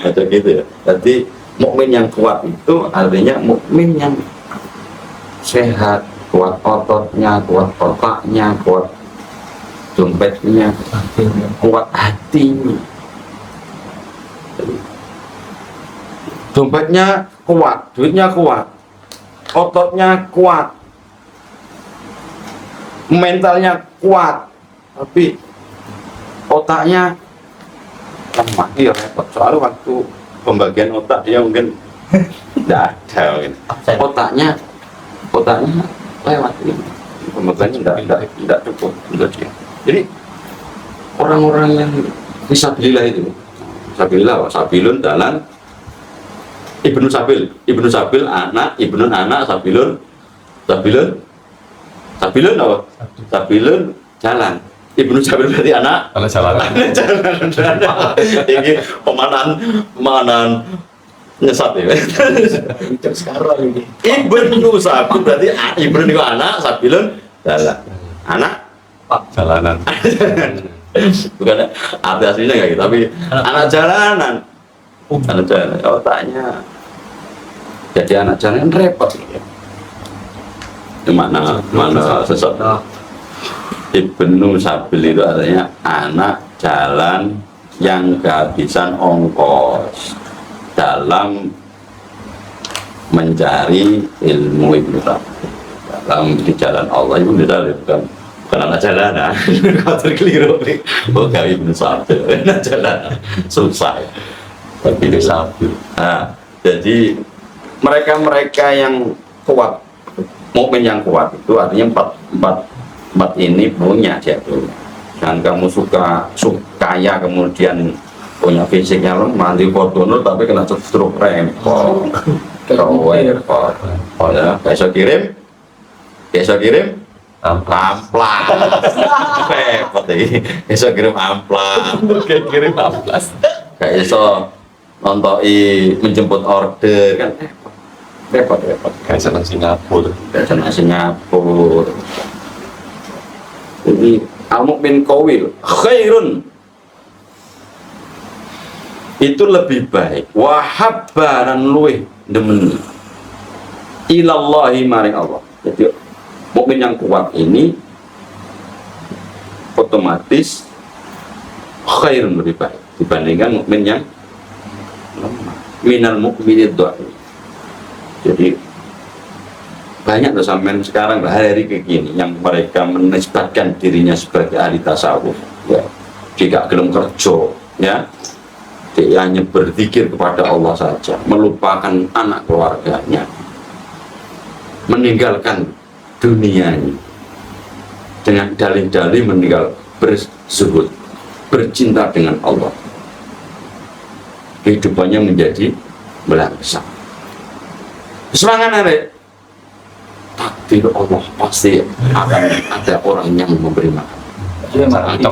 Aja gitu ya. Jadi mukmin yang kuat itu artinya mukmin yang sehat, kuat ototnya, kuat otaknya, kuat dompetnya, kuat hatinya. Dompetnya kuat, duitnya kuat, ototnya kuat, mentalnya kuat, tapi otaknya lemah. Iya repot, soalnya waktu pembagian otak dia mungkin tidak ada mungkin. Otaknya lewat ini, pembagiannya tidak cukup untuk dia. Jadi orang-orang yang fisabilillah itu, sabilun dalan Ibnu Sabil anak, Ibnu anak, Sabilun apa? Sabilun jalan. Ibnu Sabil berarti anak. Kalau jalan. Jalan. Ini pemanan nyesat ya. Sekarang ini. Ibnu Sabil berarti Ibnu itu anak, Sabilun jalan. Anak Jalanan. bukan arti aslinya kayak gitu, tapi anak jalanan. Anak jalanan, otaknya jadi anak jalanan repot ya. Mana sesat. Ibnu Sabil itu artinya anak jalan yang kehabisan ongkos dalam mencari ilmu. Ibnu Sabil dalam di jalan Allah itu bukan anak jalanan. Kau terkeliru nih. Bukan Ibnu Sabil anak jalanan susah ya. Tapi Sabil. Nah, jadi mereka yang kuat, mukmin yang kuat itu artinya empat ini punya dia tuh. Dan kamu kaya kemudian punya fisiknya lemah, di Fortuner tapi kena stroke repot. Repot. Oh ya, besok kirim amplas. Repot ini. Besok kirim amplas. Kirim amplas. Kayak iso nontoi menjemput order kan repot. Kayak senang Singapura. Jadi al-mu'min qawil khairun itu lebih baik, wahabba dan luwih demen ilallahi maring Allah. Jadi mukmin yang kuat ini otomatis khairun lebih baik dibandingkan mukmin yang lemah. Minal mu'minid dhaif. Jadi banyak loh sampean sekarang hari-hari kayak gini yang mereka menisbatkan dirinya sebagai ahli tasawuf ya, jika gelem kerja ya, dia hanya berzikir kepada Allah saja, melupakan anak keluarganya, meninggalkan dunianya dengan dalih-dalih meninggal berzuhud, bercinta dengan Allah, kehidupannya menjadi melangsang. Semangat hari takdir Allah pasti akan ada orang yang memberi makan. Tidak.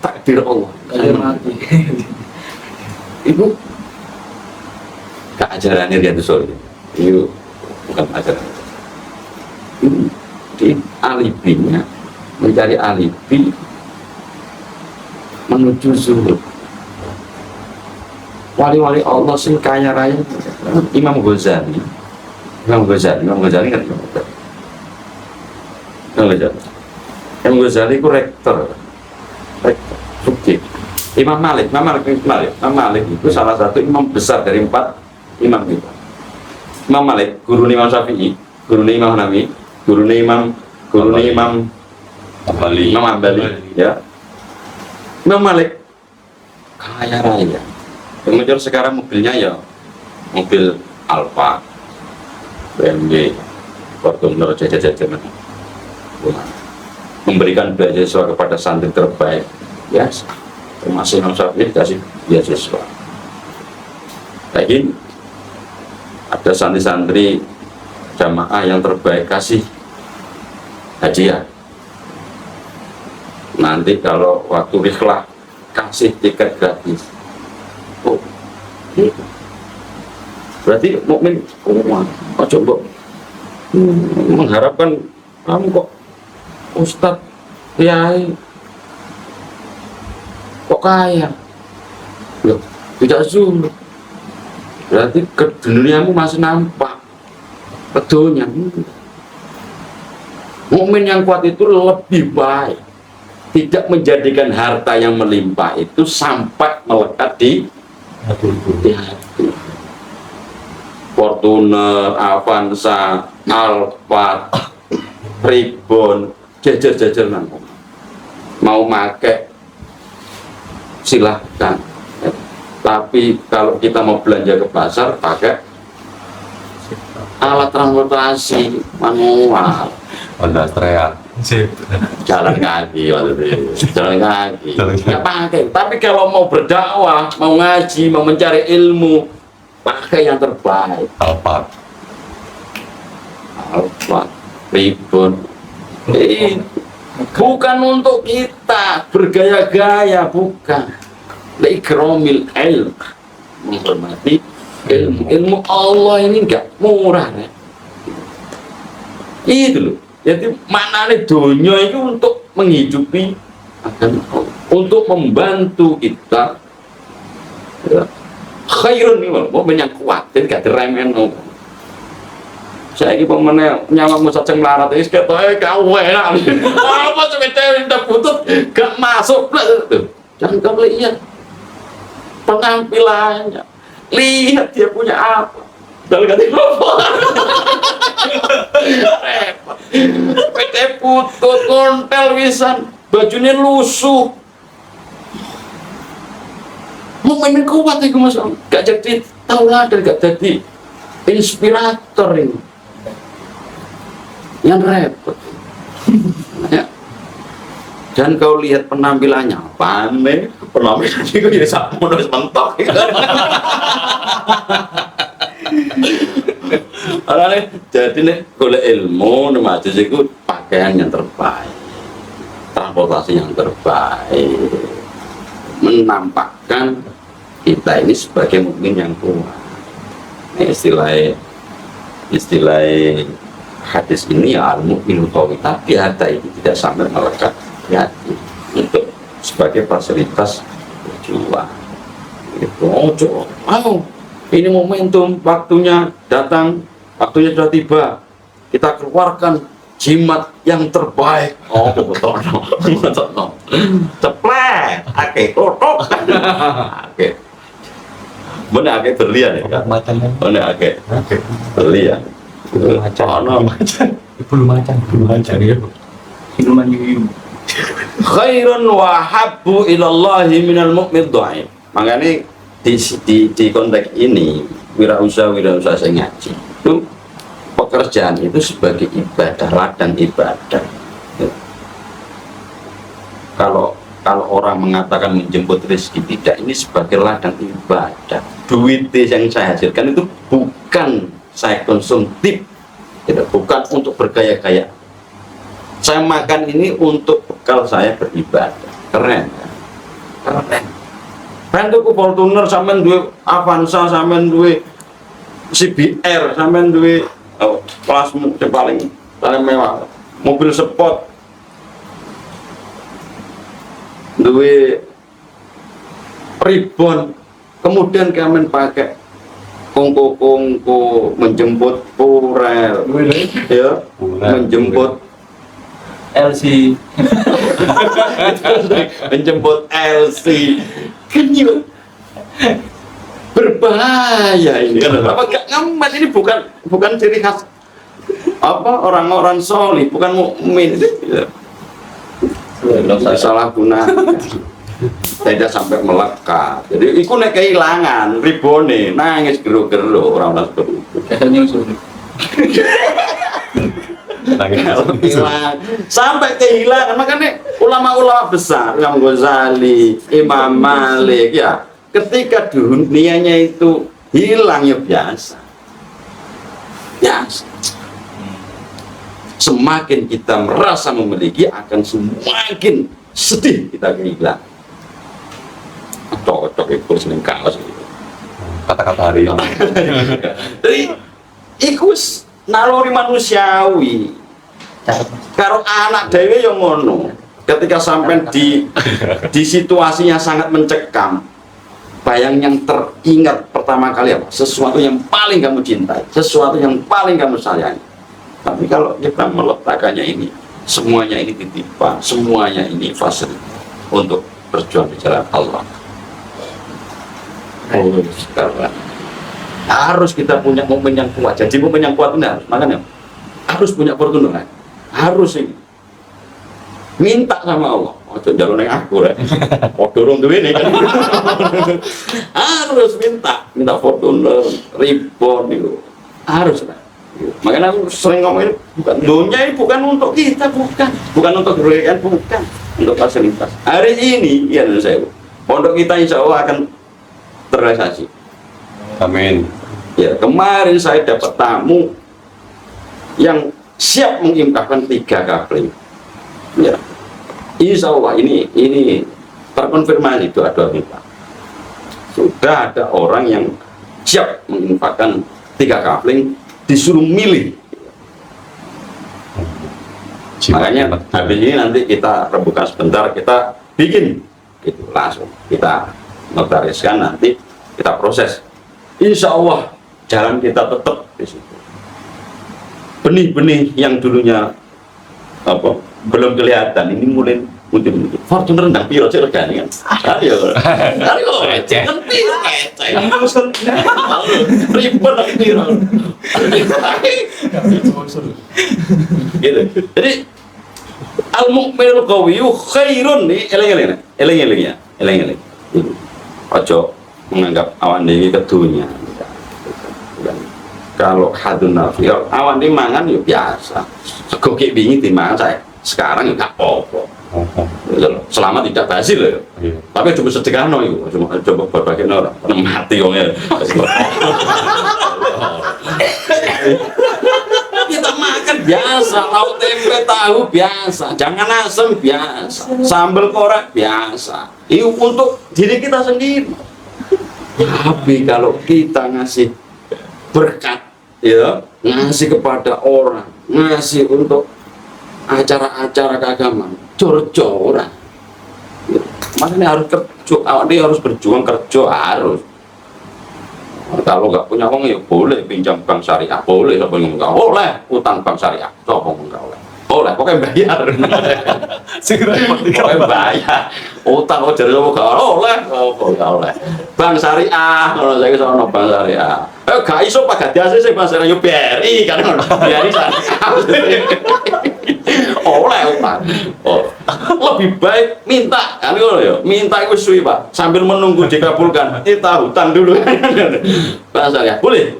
Takdir Allah. Ibu keajarannya dia tuh itu bukan ajaran. Di alibinya mencari alibi menuju zuhud. Wali-wali Allah sing kaya raya Imam Ghazali Imam Ghazali kan Imam Ghazali itu rektor fikih. Imam Malik itu salah satu imam besar dari 4 imam itu. Imam Malik, guru Imam Syafi'i, guru Imam Hanafi, guru Imam Ambali. ya. Imam Malik kaya raya. Kemudian sekarang mobilnya ya mobil Alfa, BMW, Fortuner, jajan-jajanan. Memberikan beasiswa kepada santri terbaik, ya, termasuk Imam Syafi'i dikasih beasiswa. Lagi ada santri-santri jamaah yang terbaik kasih hadiah. Nanti kalau waktu rihlah kasih tiket gratis. Oh, gitu. Berarti mukmin coba mengharapkan kamu kok Ustadz, kiai kok kaya? Loh, tidak sulit. Berarti ke duniamu masih nampak betunya. Mukmin yang kuat itu lebih baik, tidak menjadikan harta yang melimpah itu sampai melekat di hati. Fortuner, Avanza, Alphard, Tribun, jajar-jajar mau pakai silahkan. Tapi kalau kita mau belanja ke pasar pakai alat transportasi manual, Honda Astrea. jalan kaki, jalan kaki, nggak pakai. Tapi kalau mau berdakwah, mau ngaji, mau mencari ilmu, pakai yang terbaik. Alphard. Ribun. Bukan untuk kita bergaya-gaya, bukan. Ikromil ilm, menghormati ilmu. Ilmu Allah ini enggak murah, ya. Itu loh. Jadi maknanya dunia itu untuk menghidupi, untuk membantu kita. Ya. Khairun ini mau yang kuat, jadi gak diremen. Saya ini pemenang nyawa musa ceng larat ini seketanya kau enak. Apa sebetulnya udah putut gak masuk. Jangan kau lihat penampilannya, lihat dia punya apa. Dalam ganti apa? Repot. PT putut, kontel wisan, bajunya lusuh. Momen kuat itu mas, gak jadi tauladan, gak jadi inspirator ini. Yang repot. Ya. Dan kau lihat penampilannya, pamer penampilannya itu jadi sapu terus mentok. Jadi nih golek ilmu nih majus itu pakaian yang terbaik, transportasi yang terbaik, menampakkan kita ini sebagai mukmin yang kuat. Ini istilah hadis ini ya al-mu'minu qawi, tapi harta itu tidak sampai melekat di hati untuk sebagai fasilitas berjuang. Gitu. Ini momentum, waktunya datang, waktunya sudah tiba. Kita keluarkan jimat yang terbaik. Oh, betul. Ceplek, ake tutup. Oke. Benar ake berlian ya. Benar ake berlian. Bulu macan ya. Minuman yuyu. Khairun wa habbu ilallahi minal mu'mid dhaif. Makanya di konteks ini wirausaha saya ngaji itu pekerjaan itu sebagai ibadah, ladang ibadah. Kalau orang mengatakan menjemput rezeki, tidak, ini sebagai ladang ibadah. Duit yang saya hasilkan itu bukan saya konsumtif, bukan untuk bergaya-gaya. Saya makan ini untuk bekal saya beribadah. Keren, keren. Kan tuku Fortuner, sampean duwe Avanza, sampean duwe CBR, sampean duwe kelas yang paling mewah, mobil sport, duwe Ribbon, kemudian kalian pakai kongko menjemput purel, ya, menjemput LC. menjemput LC, kan yuk berbahaya ini kan? Apa gak ngamat, ini bukan ciri khas apa orang-orang solih, bukan mukmin itu salah guna. Tidak sampai melekat. Jadi iku nek kehilangan ribone nangis geru-geru orang seperti itu. Hilang. Sampai kehilangan. Makanya ulama-ulama besar, Imam Ghazali, Imam Malik ya, ketika dunianya itu hilang ya biasa. Biasa. Semakin kita merasa memiliki akan semakin sedih kita kehilangan. Cocok itu seneng kaos gitu. Kata-kata hari. Jadi iku naluri manusiawi. Karo anak dhewe yang ngono. Ketika sampai di situasinya sangat mencekam, bayang yang teringat pertama kali apa? Sesuatu yang paling kamu cintai, sesuatu yang paling kamu sayangi. Tapi kalau kita meletakkannya ini, semuanya ini titipan, semuanya ini fasilitas untuk berjuang di jalan Allah. Oh, sekarang harus kita punya momen yang kuat. Jadi momen yang kuat ini harus, makanya harus punya pertundungan. Harus ini minta sama Allah. Oh, jalur yang aku ya. Oh, dorong tuh ini kan. Harus minta Fortuner, Reborn itu harus lah. Makanya aku sering ngomongin, bukan dunia ini bukan untuk kita, bukan untuk kebaikan, bukan untuk fasilitas. Hari ini ya saya, pondok kita insya Allah akan terrealisasi. Amin. Ya, kemarin saya dapat tamu yang siap menginfakkan 3 kapling. Ya, insya Allah ini terkonfirmasi doa-doa kita. Sudah ada orang yang siap menginfakkan 3 kapling, disuruh milih. Makanya habis ini nanti kita rembukan sebentar, kita bikin gitu langsung kita notariskan, nanti kita proses. Insya Allah jalan kita tetap di situ. Benih-benih yang dulunya apa belum kelihatan ini mulai muncul. Fortuner rendang piro sih regane kan? Ayo receh. Ribet piro. Gitu. Jadi al-mu'minul qawiyyu khairun nih, eleng-eleng. Ojo menganggap awan ini kedunya. Kalau hadun nafi, awan ini mangan ya biasa. Sego ki wingi dimangan saya. Sekarang ya gak apa-apa. Selama tidak basi loh. Tapi coba sedekah no itu, coba berbagi orang mati orangnya. Kita makan biasa, lauk tempe tahu biasa, jangan asam biasa, sambal korak biasa. Itu untuk diri kita sendiri. Tapi kalau kita ngasih berkat, ya, ngasih kepada orang, ngasih untuk acara-acara keagamaan, cor-coran. Makanya harus kerja, dia harus berjuang kerja harus. Kalau nggak punya uang ya boleh pinjam bank syariah, boleh. Siapa yang nggak boleh utang bank syariah, siapa yang nggak boleh? Boleh, pokoknya bayar. Pokoknya bayar. Utang kok jadi kamu nggak boleh. Bank syariah, kalau saya kesana bank syariah. Gak iso pakai biasa sih bank syariah, yo BRI kan, BRI oleh utang. Lebih baik minta kan ya, minta itu suwi Pak, sambil menunggu dikabulkan kita hutang dulu. Bahasa ya boleh.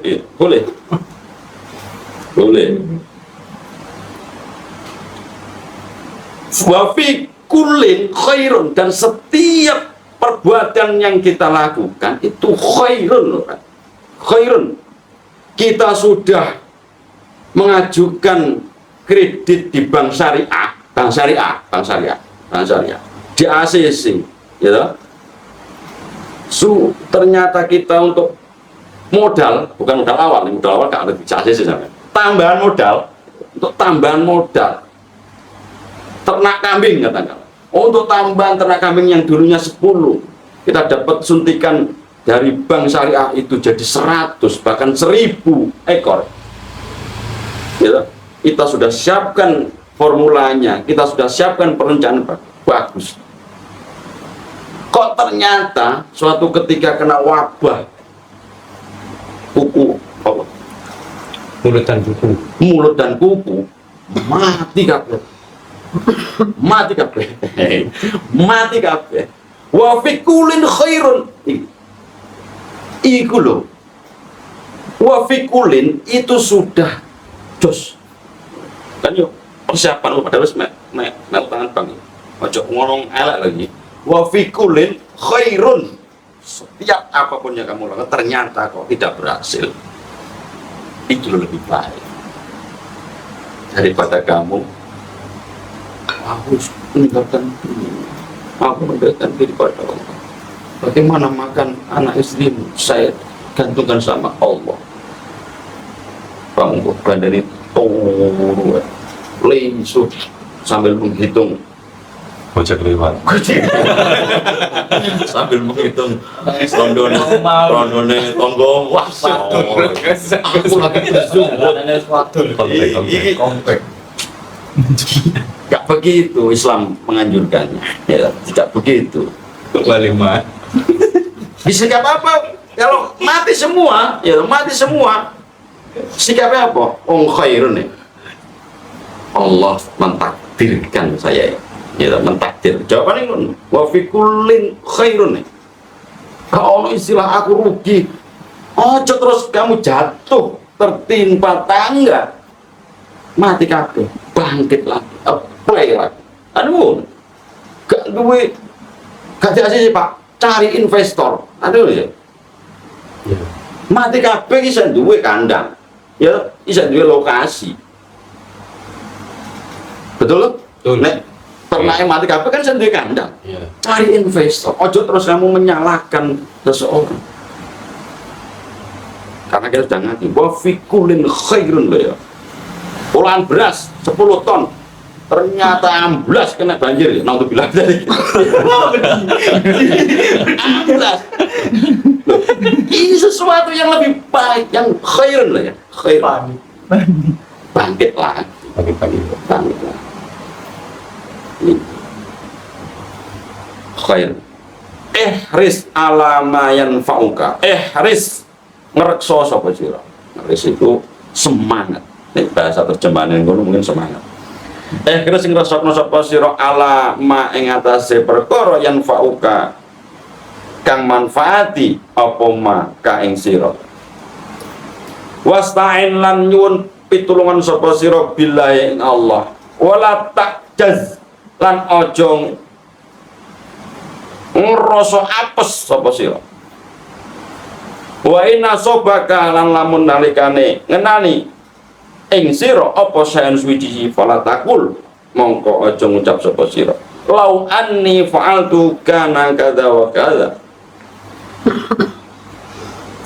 Wafi kulin khairun, dan setiap perbuatan yang kita lakukan itu khairun loh Pak. Khairun. Kita sudah mengajukan kredit di bank syariah, di ACC, gitu. Ternyata kita untuk modal, bukan modal awal gak ada di ACC sampai. Tambahan modal, untuk tambahan modal ternak kambing katakan. Untuk tambahan ternak kambing yang dulunya 10, kita dapat suntikan dari bank syariah itu jadi 100 bahkan 1000 ekor, ya, kita sudah siapkan formulanya, kita sudah siapkan perencanaan bagus. Kok ternyata suatu ketika kena wabah kuku, mulut dan kuku, mati kabeh. Mati kabeh. Mati kabeh. Wa fi kullin khairun. Iku lho. Wa fi kullin itu sudah jos. Kan yo persiapan padahal wis mek tangan bang. Ojo ngomong elek lagi. Wa fi kullin khairun. Setiap apapun yang kamu lakukan ternyata kok tidak berhasil. Itu lebih baik daripada kamu harus meninggalkan dunia, aku mendekatkan diri pada Allah. Bagaimana makan anak istrimu, saya gantungkan sama Allah. Kamu bandari turu lesu sambil menghitung Ojek lewat. sambil menghitung rondone tonggo. Wah, aku lagi Komplek. Gak begitu Islam menganjurkannya, ya tidak begitu. Kembali mah. Bisa gak apa-apa kalau mati semua, ya mati semua. Sikapnya apa? Khairun nih. Allah mentakdirkan saya, ya mentakdir. Jawabannya kan wa fi kullin khairun nih. Kalau istilah aku rugi, ojo terus kamu jatuh tertimpa tangga, mati kabeh, bangkit lagi, apply lagi. Aduh, gak duwe, gak sih Pak, cari investor. Aduh ya, mati kabeh bisa duwe kandang, ya bisa duwe lokasi. Betul? Betul. Nek ternak mati kabeh kan bisa duwe kandang. Iya. Cari investor, ojo terus kamu menyalahkan seseorang. Karena kita sudah ngerti, wa fi kullin khairun loh ya. Puluhan beras 10 ton ternyata amblas kena banjir ya. Naudzubillah dari. Amblas. Ini sesuatu yang lebih baik, yang khairun lah ya. Khairun. Bangkit lagi. Pagi-pagi. Bangkit lagi. Ini. Khair. Ihris ala ma yanfa'uka. Ihris ngrekso sapa sira. Ihris itu semangat. Nek bahasa terjemahan ngono mungkin semangat. Ihris ngresokno sapa sira ala ma ing atase perkara yanfa'uka kang manfaati apa ma ka ing sira. Wasta'in lan nyuwun pitulungan sapa sira billahi ing Allah. Wala takjaz lan ojo ngrasa apes sapa sira. Wa inna sobaka lan lamun nalikane ngenani ing sira apa saen suwiji fala takul mongko aja ngucap sapa sira lau anni fa'altu kana kadza wa kadza.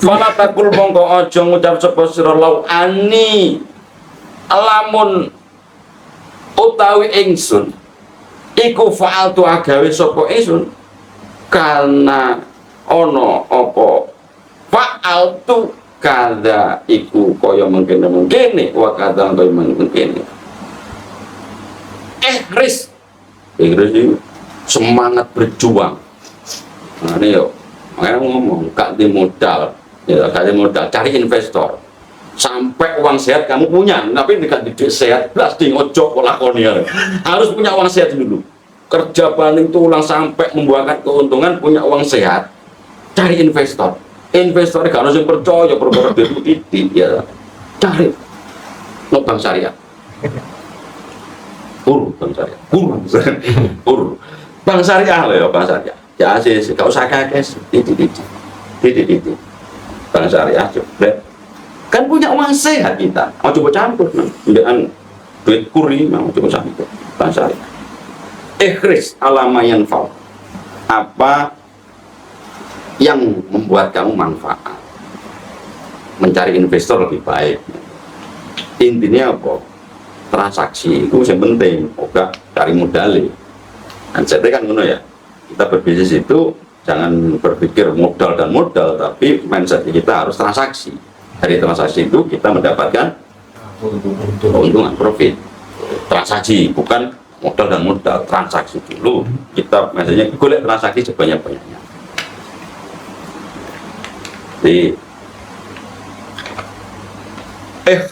Fala takul mongko aja ngucap sapa sira lau anni lamun utawi ingsun iku fa'altu agawe sapa ingsun karena ono apa fa'altu kada iku kaya mengkene wa kada kaya mengkene. Ihris itu semangat berjuang. Nah ini yuk makanya ngomong gak di modal, ya gak di modal, cari investor sampai uang sehat kamu punya, tapi gak di sehat belas di ngojok lakoni harus punya uang sehat dulu. Kerja banding tulang sampai membuahkan keuntungan, punya uang sehat, cari investor. Investor gak harus yang percaya perkara titik ya, cari bank syariah, bank syariah, bank syariah loh ya, bank syariah. Ya sih, gak usah kakek, titik, bank syariah coba. Kan punya uang sehat kita, mau coba campur, dengan duit kuri mau coba campur, bank syariah. Ikhris alama yanfa'u, apa yang membuat kamu manfaat. Mencari investor lebih baik. Intinya apa? Transaksi itu yang penting. Oke, cari modal. Dan saya kan ngono ya. Kita berbisnis itu jangan berpikir modal dan modal, tapi mindset kita harus transaksi. Dari transaksi itu kita mendapatkan keuntungan, profit. Transaksi bukan modal dan modal, transaksi dulu. Kita misalnya golek transaksi sebanyak-banyaknya. Jadi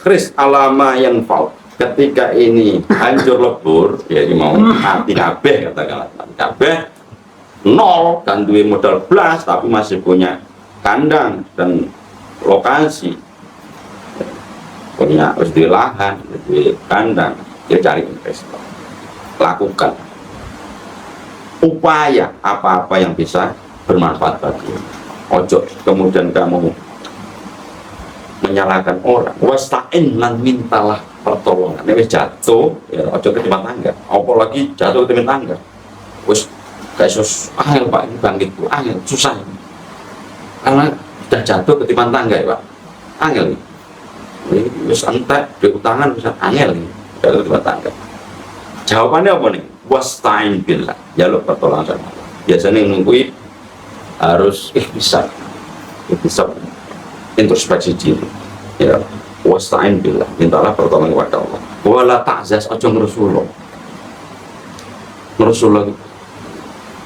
Chris alama yang faul, ketika ini hancur lebur, ya mau mati kabeh, katakanlah mati kabeh, nol kan duit modal belas tapi masih punya kandang dan lokasi, punya duit lahan, duit kandang, dia cari investor, lakukan upaya apa-apa yang bisa bermanfaat bagi. Ojo kemudian kamu menyalahkan orang, wasta'in lan mintalah pertolongan. Ini jatuh, ya ojo ke tempat tangga, apalagi jatuh ke tempat tangga, wis kasus angel Pak, ini bangkitku angel, susah ini. Karena sudah jatuh ke timpan tangga ya Pak, angel ini wis entek diutangan bisa angel ini jatuh ke timpan tangga. Jawabannya apa nih? Wasta'in billah, jaluk pertolongan sama Allah. Biasanya nungguin harus bisa introspeksi diri, ya. Wasta'in billah, mintalah pertolongan kepada Allah. Wala ta'zaz, ojo ngerusullah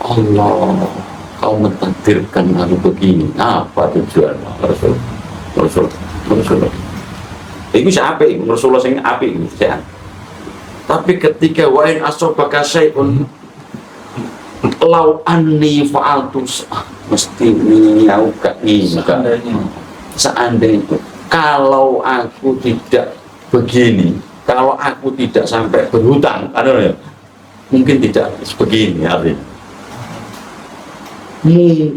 Allah, kau mentakdirkan aku begini, apa tujuan Rasul itu siapa itu? Rasulullah sing api itu sehat. Tapi ketika wa'in asobaka syai'un lau anni fa'altu, mesti aku gak ingat seandainya itu, kalau aku tidak begini, kalau aku tidak sampai berhutang, mungkin tidak begini artinya.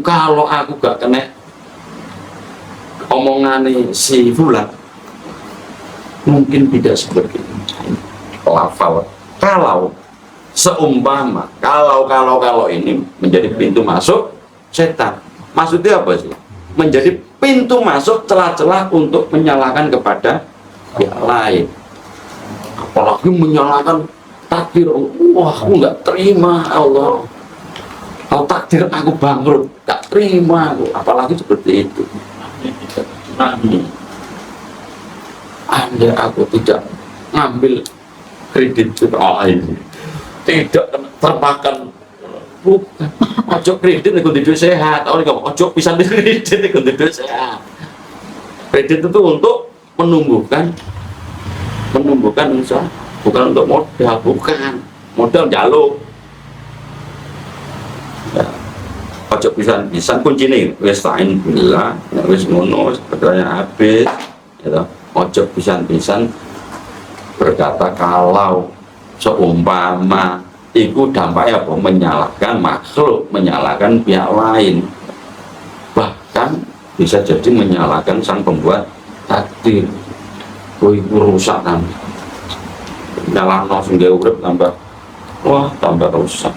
Kalau aku gak kena omongane si Fulan, mungkin tidak seperti ini. Lafal kalau seumpama kalau ini menjadi pintu masuk setan. Maksudnya apa sih? Menjadi pintu masuk celah-celah untuk menyalahkan kepada pihak lain. Apalagi menyalahkan takdir. Wah, aku nggak terima Allah. Kalau takdir aku bangkrut, nggak terima aku. Apalagi seperti itu. Andai aku tidak ngambil kredit ini, tidak termakan, bukan ojo kredit nego duit sehat, ojo pisan kredit nego duit sehat. Kredit itu untuk menumbuhkan usaha, bukan untuk modal, bukan modal jaluk. Ya. Ojo pisan kunci nih, wes ta'in bila, wes ngono, sebenarnya habis, ya. Ojo pisan berkata kalau seumpama itu dampaknya apa? Menyalahkan makhluk, menyalahkan pihak lain, bahkan bisa jadi menyalahkan sang pembuat takdir. Kui rusak kan, nyalahno sing gawe urip tambah, wah tambah rusak.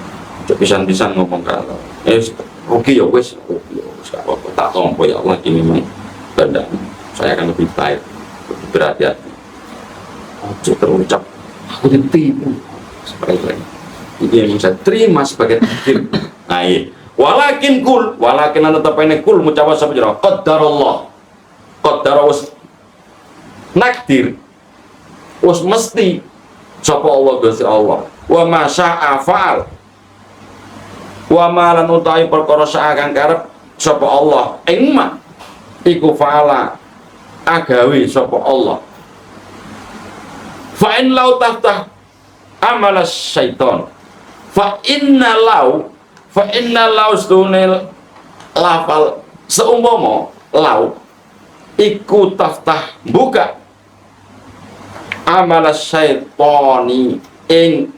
Pisan-pisan ngomong kalau rugi ya wes, gak apa-apa, tak tompo ya Allah, ini memang benda saya akan lebih baik, lebih berhati-hati. Ojo terucap aku ditipu seperti ini yang saya terima sebagai takdir. Nah iya, walakin anda tapainya kul mucawa sama jero qadarullah, qadarus nakdir us mesti sapa Allah Gusti Allah, wa ma syaa fa'al, wa ma lan utahi perkara saakang karep sapa Allah ing ma iku fa'ala agawe sapa Allah. Fa in lau taftah amalas syaiton, fa inna lau stunil lafal seumpama lau iku taftah buka amalas syaitoni ing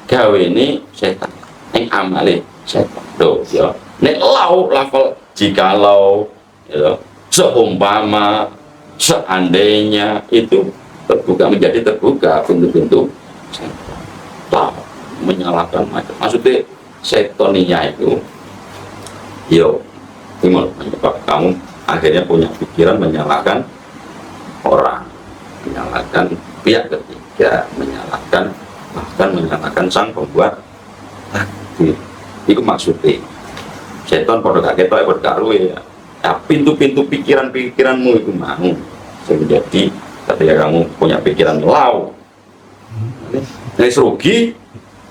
gawene setan, ing amale setan. Lho ya, nek lau lafal jikalau ya, seumpama, seandainya itu terbuka, menjadi terbuka pintu-pintu menyalahkan macam. Maksudnya setonia itu yo menyebab kamu akhirnya punya pikiran menyalahkan orang, menyalahkan pihak ketiga, bahkan menyalahkan sang pembuat takdir. Itu maksudnya. Setan pada gak ketok pada gak ruwe ya. Pintu-pintu pikiran-pikiranmu itu mau menjadi ketika kamu punya pikiran lau. Ini rugi,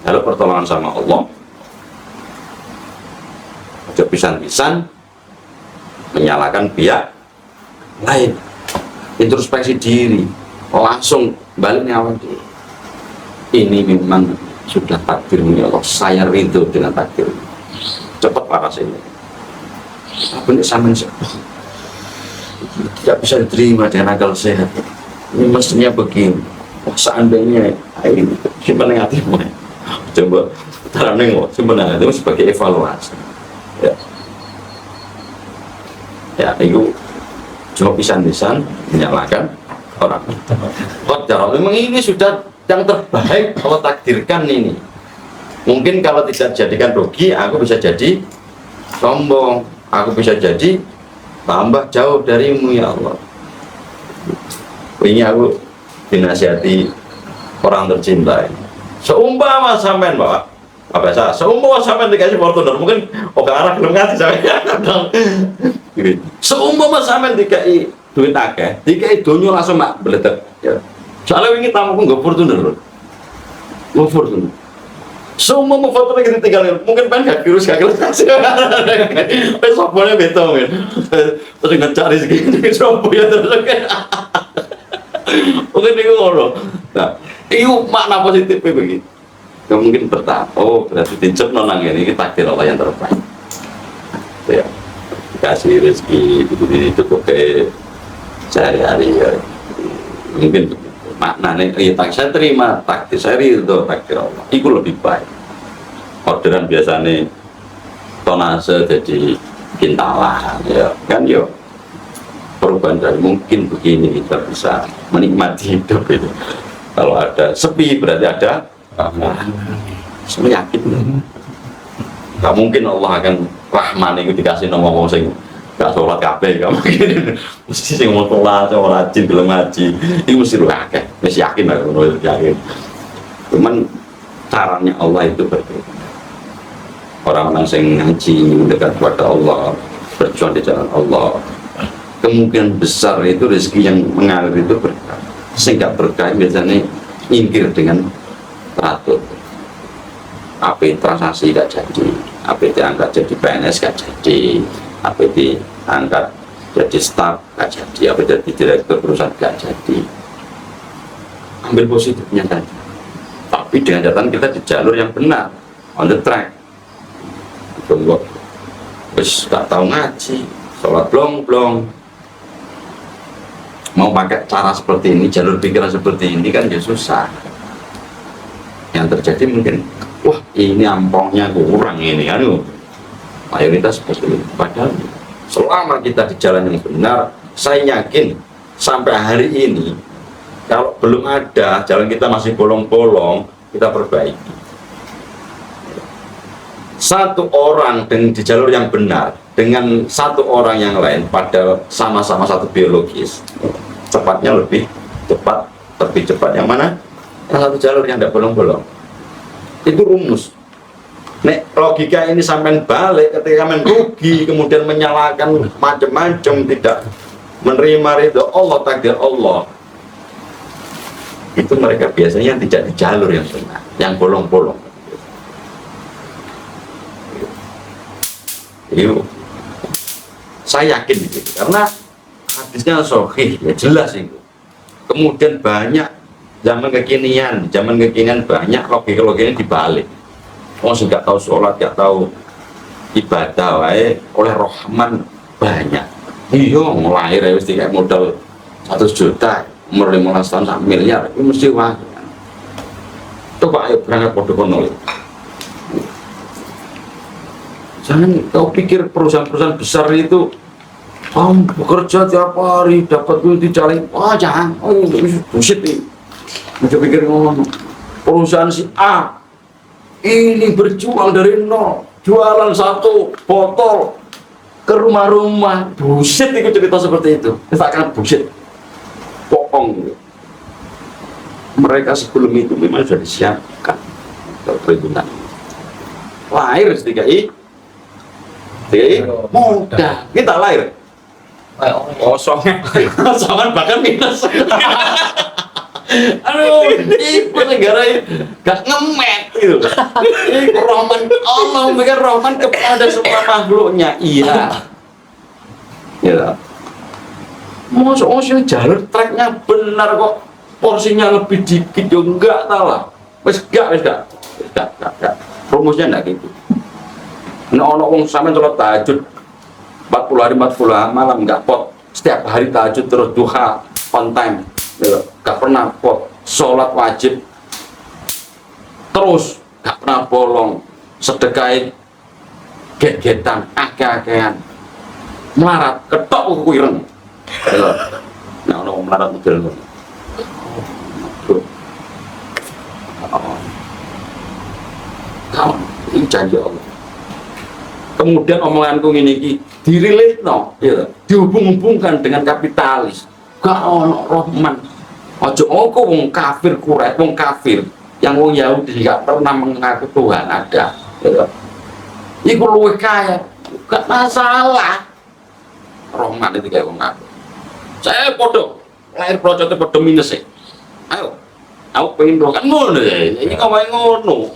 lalu pertolongan sama Allah. Aja pisan-pisan menyalahkan pihak lain. Introspeksi diri, langsung balik awal diri. Ini memang sudah takdirmu ya Allah, saya ridho dengan takdir. Cepat paras ini. Apa ini sama tidak bisa diterima dengan akal sehat. Ini mestinya begini. Seandainya ini simpan yang hatimu. Coba taruh nengok simpan yang hatimu sebagai evaluasi. Ya itu cuma pisan-pisan menyalahkan orang. Memang ini sudah yang terbaik kalau takdirkan ini. Mungkin kalau tidak jadikan rugi, aku bisa jadi sombong, aku bisa jadi tambah jauh darimu ya Allah. Ini aku dinasihati orang tercinta. Seumpama sampean Pak, apa saya? Seumpama sampean dikasih Fortuner, mungkin oke arah belum ngasih sampean. Seumpama sampean dikasih duit akeh, dikasih dunia langsung mak beletek. Ya. Soalnya ini tamuku nggak Fortuner, nggak Fortuner. Seumpama Fortuner kita tinggalin, mungkin pengen gak virus gak kelas. Soponya betul kan, terus ngecari segini sopo ya terus. Mungkin itu orang. Nah, itu makna positif begitu. Ya, mungkin pertama, oh berarti dincep nonang ini takdir Allah yang terbaik. Ya, kasih rezeki itu kayak sehari-hari ya. Mungkin maknanya, ya saya terima takdir, saya ridho takdir Allah. Itu lebih baik. Orderan biasanya tonase jadi kintalan, ya kan yo. Perubahan dari mungkin begini kita bisa menikmati hidup itu. Kalau ada sepi berarti ada saya yakin gak mungkin Allah akan rahman itu dikasih ngomong sing gak sholat kabeh, gak mungkin. Mesti sing mau sholat, sholat rajin belum ngaji itu mesti lu akeh, mesti yakin lah, yakin. Cuman caranya Allah itu berbeda. Orang-orang yang ngaji dekat kepada Allah, berjuang di jalan Allah, kemungkinan besar itu rezeki yang mengalir itu berkah. Sehingga berkah biasanya ingkir dengan teratur. Apa transaksi gak jadi, apa diangkat jadi PNS gak jadi, apa diangkat jadi staff gak jadi, apa jadi direktur perusahaan gak jadi. Ambil positifnya saja. Tapi dengan catatan kita di jalur yang benar, on the track. Tunggu, terus gak tahu ngaji, sholat blong-blong. Mau pakai cara seperti ini, jalur pikiran seperti ini kan ya susah. Yang terjadi mungkin, wah ini ampongnya kurang ini kan, mayoritas seperti itu. Padahal selama kita di jalan yang benar, saya yakin sampai hari ini kalau belum ada jalan kita masih bolong-bolong, kita perbaiki. Satu orang di jalur yang benar dengan satu orang yang lain pada sama-sama satu biologis, cepatnya lebih cepat, lebih cepat yang mana? Yang satu jalur yang tidak bolong-bolong. Itu rumus. Nek logika ini sampai balik ketika rugi, kemudian menyalahkan macam-macam, tidak menerima ridho Allah, takdir Allah, itu mereka biasanya tidak di jalur yang benar, yang bolong-bolong. Itu saya yakin itu karena hadisnya sahih, ya jelas itu. Kemudian banyak zaman kekinian banyak logika-logikanya dibalik. Oh nggak tahu sholat, nggak tahu ibadah, oleh Rahman banyak. Iya lahir ya mesti kayak modal 1 juta, umur 15 tahun 1 miliar, itu mesti wah. Coba ayo berangkat podo-podo. Jangan kau pikir perusahaan-perusahaan besar itu bekerja tiap hari dapat duit dicari. Wah jangan, itu bullshit nih. Coba pikir ngomong perusahaan si A ini berjuang dari nol, jualan 1 botol ke rumah-rumah. Bullshit itu cerita seperti itu. Kita akan bullshit, bohong. Mereka sebelum itu memang sudah disiapkan perhitungan. Lahir sedikit modal. Kita lahir kosong, kosongan bahkan minus. Aduh, ini negara gak ngemet gitu. Ini rahman Allah memberikan rahman kepada semua makhluknya. Iya. Ya. Masuk jalur treknya benar kok, porsinya lebih dikit yo enggak talah. Wis enggak. Rumusnya enggak gitu. Nah, ono wong sampean sholat tahajud 40 hari 40 malam enggak pot. Setiap hari tahajud terus duha on time. Gak pernah pot, sholat wajib terus, gak pernah bolong, sedekah get-getan, akeh-akehan, melarat, ketok kuireng. Nah, ono melarat model. Kawan, ini janji Allah. Kemudian omonganku ini dirilis dihubung-hubungkan dengan kapitalis. Gak ono Rahman. Ojo ongko wong kafir kuret, wong kafir yang wong Yahudi gak pernah mengaku Tuhan ada. Iku luwih kaya, gak masalah. Rahman itu kayak wong kafir. Saya podo lahir procotnya podo minus ya. Ayo, aku pengen doa kan ngono ya. Ini ngomongin ngono.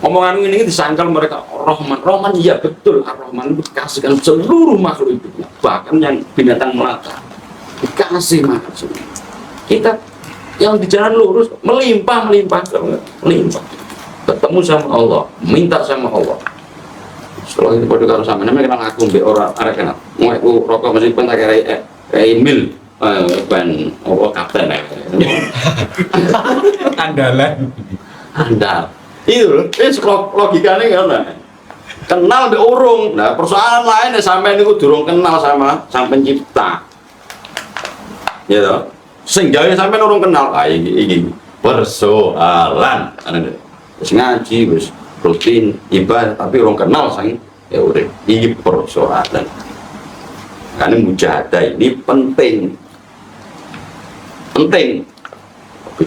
Omongan ini disangkal mereka Rahman iya betul. Rahman itu dikasihkan seluruh makhluk hidupnya, bahkan yang binatang melata. Dikasih maksud kita yang di jalan lurus melimpah ketemu sama Allah, minta sama Allah. Setelah itu pada karo sama namanya kenal aku mbek ora arek kenal mau aku rokok mesti pentak kayak mil ban apa kapten andal itu logikanya kan kenal mbek urung. Nah persoalan lain sampai niku durung kenal sama sang pencipta. Ya toh, sing gawe sampean urung kenal, iki persoalan. Wis ngaji, wis rutin ibadah tapi urung kenal sang ya urip. Iki persoalan. Karena mujahadah ini penting.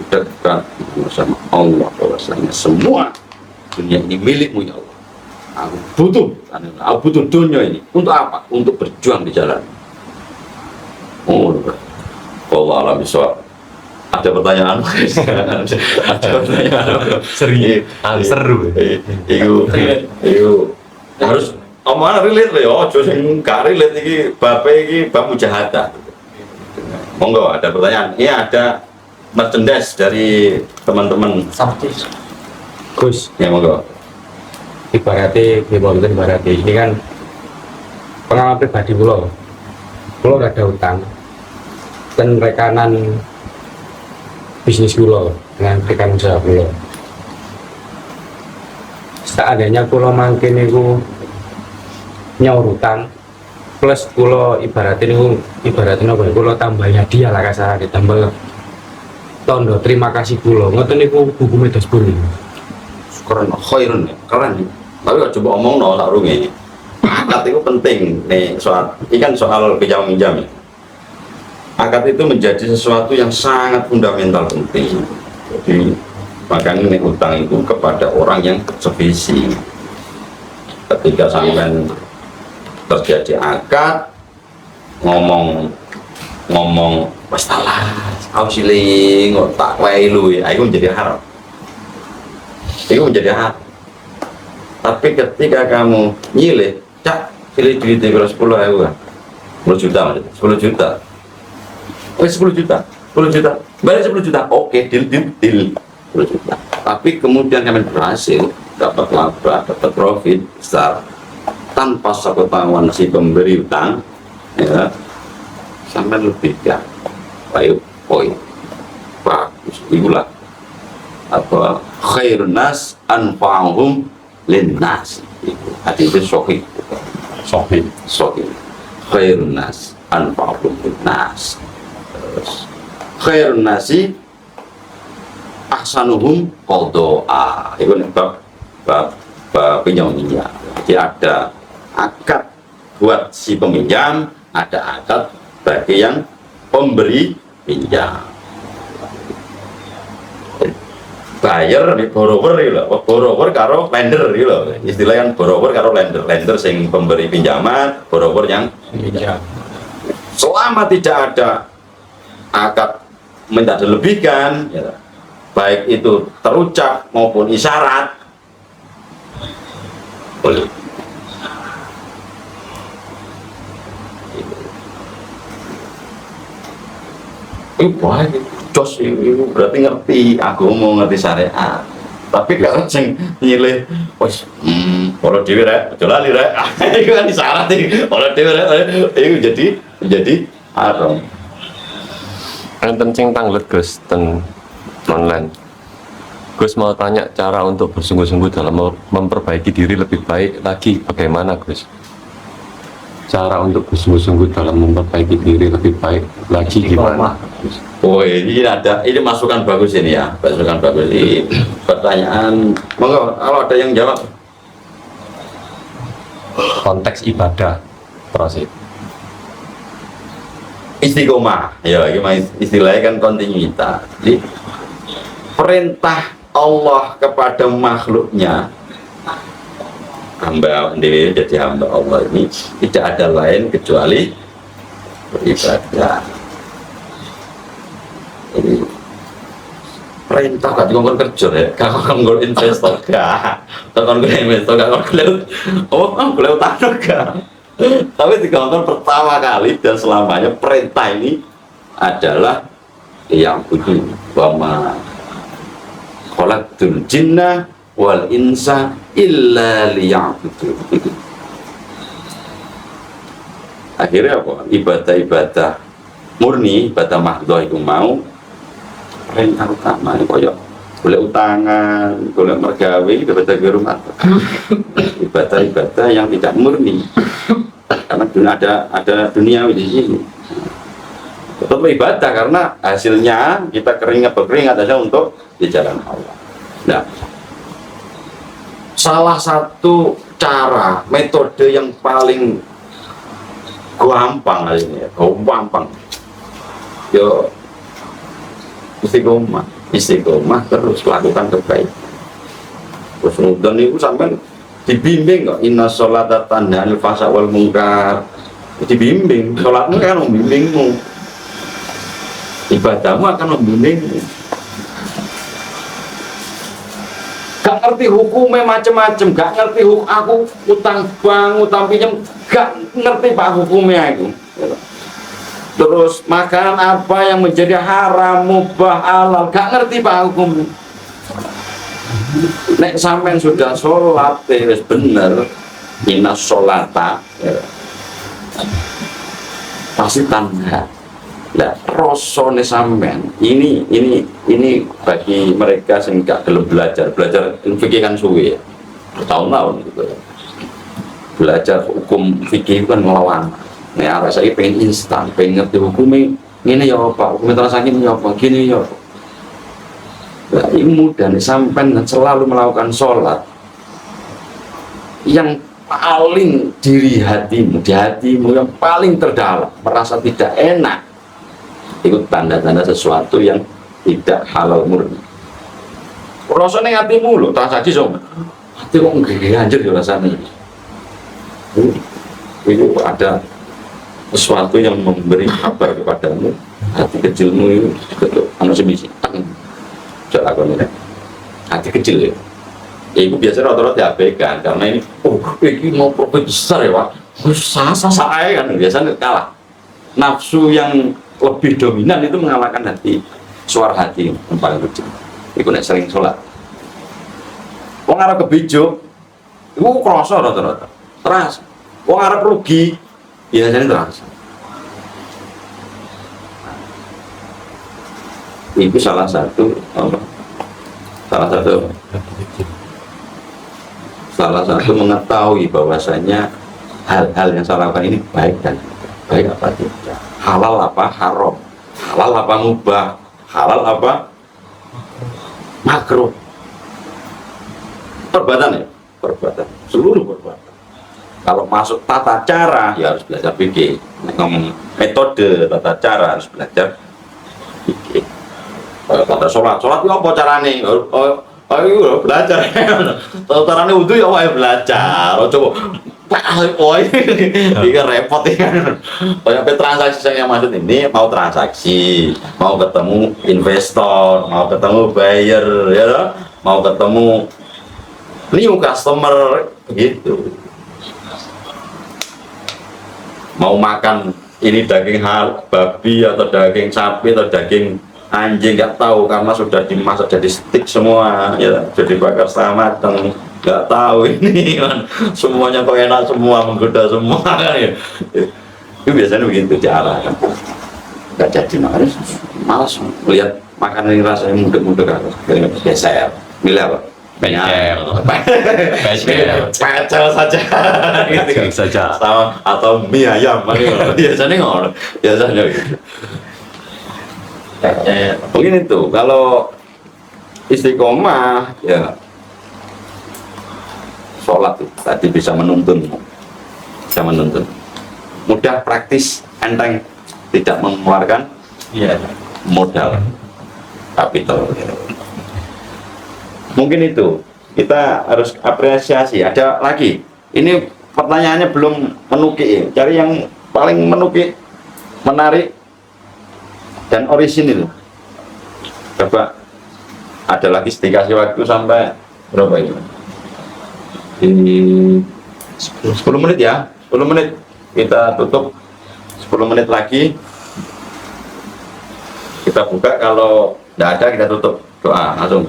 Dekat sama Allah bahwasanya semua dunia ini milikmu ya Allah. Aku butuh dunia ini untuk apa? Untuk berjuang di jalan. Allah alam bisawab. Ada pertanyaan? Ada pertanyaan? Seru. Iyo harus omongan relate ya. Ojo sing gak relate iki bab mujahadah. Monggo ada pertanyaan. Ini ada merchandise dari teman-teman. Gus, Ya monggo. ibaratnya ini kan pengalaman pribadi pulau gak ada utang dan rekanan bisnis pulau dengan rekan usaha pulau. Seandainya pulau mungkin itu nyaur utang plus pulau ibaratnya pulau tambahnya dia lah kasar ditambah tondo terima kasih pulau ngoten niku hukumnya dasbur ini Keren. Tapi kalau coba omong no tak rungi. Akad itu penting nih kan soal pinjam-pinjam ya. Akad itu menjadi sesuatu yang sangat fundamental penting. Jadi makanya nih utang itu kepada orang yang sevisi. Ketika sampean terjadi akad ngomong wis salah, aku siling kok tak wae lu ya, itu menjadi haram. Itu menjadi haram. Tapi ketika kamu nyilih, cak pilih duitnya kalau 10.000 kan, 10 juta, 10 juta, 10 juta, balik 10 juta, oke, deal, 10 juta. Tapi kemudian kalian berhasil, dapat laba, dapat profit besar, tanpa sepengetahuan si pemberi utang, ya, sampai lebih ya, baik, poin, bagus, itulah apa khairun nas anfa'uhum linnas. Hadis sahih khairun nas anfa'uhum linnas. Khairun nasi ahsanuhum qada'a. Itu bab pinjam-pinjam. Jadi ada akad buat si peminjam, ada akad bagi yang pemberi pinjam. buyer di borrower iki lho, borrower karo lender iki lho. Istilah kan borrower karo lender. Lender sing pemberi pinjaman, borrower yang Pinjam. selama tidak ada akad minta dilebihkan, ya, baik itu terucap maupun isyarat, boleh. Wah, jos itu berarti ngerti agama, ngerti syariat. Tapi kalau sing nyilih, wes, kalau dhewe rek, aja lali rek. Iku kan isyarat iki. Kalau dhewe rek, iku jadi haram. Enten sing tanglet Gus ten online. Gus mau tanya cara untuk bersungguh-sungguh dalam memperbaiki diri lebih baik lagi bagaimana Gus? Cara untuk bersungguh-sungguh dalam memperbaiki diri lebih baik lagi gimana? Oh ini masukan bagus ini ya, masukan bagus ini pertanyaan. Monggo kalau ada yang jawab. Konteks ibadah proses. Istiqomah, ya gimana istilahnya kan kontinuitas. Jadi perintah Allah kepada makhluknya, hamba sendiri jadi hamba Allah ini tidak ada lain kecuali beribadah. Ini perintah gak dikongkon kerja ya, gak dikongkon investor gak, dikongkon investor gak, dikongkon utang gak. Tapi dikongkon pertama kali dan selamanya perintah ini adalah yang butuh wama khalaqtul jinna wal insa illa liya'budun. Akhirnya apa? Ibadah-ibadah murni, ibadah mahdhah itu mau perintah utama koyo boleh utangan, boleh mergawe, ibadah di rumah. Ibadah-ibadah yang tidak murni. Karena dunia ada dunia di sini. Tetap ibadah karena hasilnya kita berkeringat aja untuk di jalan Allah. Nah, salah satu cara metode yang paling gampang kali ini ya, gampang. Yo istiqomah terus lakukan kebaikan. Terus kemudian itu sampai dibimbing kok, inna sholata tanha 'anil fahsya wal munkar. Dibimbing, sholatmu kan membimbingmu, ibadahmu akan membimbingmu. Gak ngerti hukumnya macem-macem, gak ngerti hukum aku utang bank, utang pinjam, gak ngerti pak hukumnya itu. Terus makanan apa yang menjadi haram, mubah, halal, gak ngerti pak hukumnya. Nek sampean sudah sholat, terus bener, inna sholata, pasti tanda. Nah, rosone sampean ini bagi mereka sing gak gelem belajar fikih kan suwe ya, bertahun-tahun gitu ya. Belajar hukum fikih kan ngelawan. Nah, saya pengen instan, pengen ngerti hukumnya ini ya apa, hukum transaksi ini ya apa, gini ya apa. Nah, ilmu dan sampean selalu melakukan sholat yang paling di hatimu yang paling terdalam, merasa tidak enak, itu tanda-tanda sesuatu yang tidak halal murni. Rasanya hatimu loh, transaksi sama hati kok nggak anjir ya rasanya. Itu ada sesuatu yang memberi kabar kepadamu, hati kecilmu itu anu semisi jalan ini hati kecil ya. Itu biasanya rata-rata diabaikan karena ini ini mau profit besar ya pak, sasa kan biasanya kalah. Nafsu yang lebih dominan itu mengalahkan hati, suara hati yang paling kecil. Itu nek sering sholat wong arep kebijuk itu kerasa rata-rata terasa. Wong arep rugi biasanya terasa. Itu salah satu mengetahui bahwasanya hal-hal yang saya lakukan ini baik dan baik apa tidak, halal apa haram, halal apa mubah, halal apa makruh. Perbuatan ya, perbuatan, seluruh perbuatan. Kalau masuk tata cara ya harus belajar fikih. Ngomong metode tata cara harus belajar fikih. Kata sholat itu apa carane? Ayo belajar. Carane wudu ya wae belajar. Coba ini repot ya kan. Kayak transaksi saya maksud ini mau transaksi, mau ketemu investor, mau ketemu buyer, ya toh? Mau ketemu new customer gitu. Mau makan ini daging babi atau daging sapi atau daging anjing nggak tahu karena sudah dimasak jadi steak semua ya, jadi bakar setengah matang nggak tahu ini kan semuanya kok enak semua, menggoda semua kan ya. Itu biasanya begitu cara kan, nggak jadi malas melihat makanan yang rasanya mudah-mudah kan, geser milih apa pecel saja gitu saja sama atau mie ayam biasanya gitu. Mungkin itu kalau istiqomah ya sholat tadi bisa menuntun mudah, praktis, enteng, tidak mengeluarkan modal kapital. Mungkin itu kita harus apresiasi. Ada lagi ini pertanyaannya belum menukik, cari yang paling menukik, menarik dan orisinil. Coba ada lagi, dikasih waktu sampai berapa ini? Ini 10 menit ya, 10 menit kita tutup, 10 menit lagi kita buka. Kalau tidak ada kita tutup, doa langsung.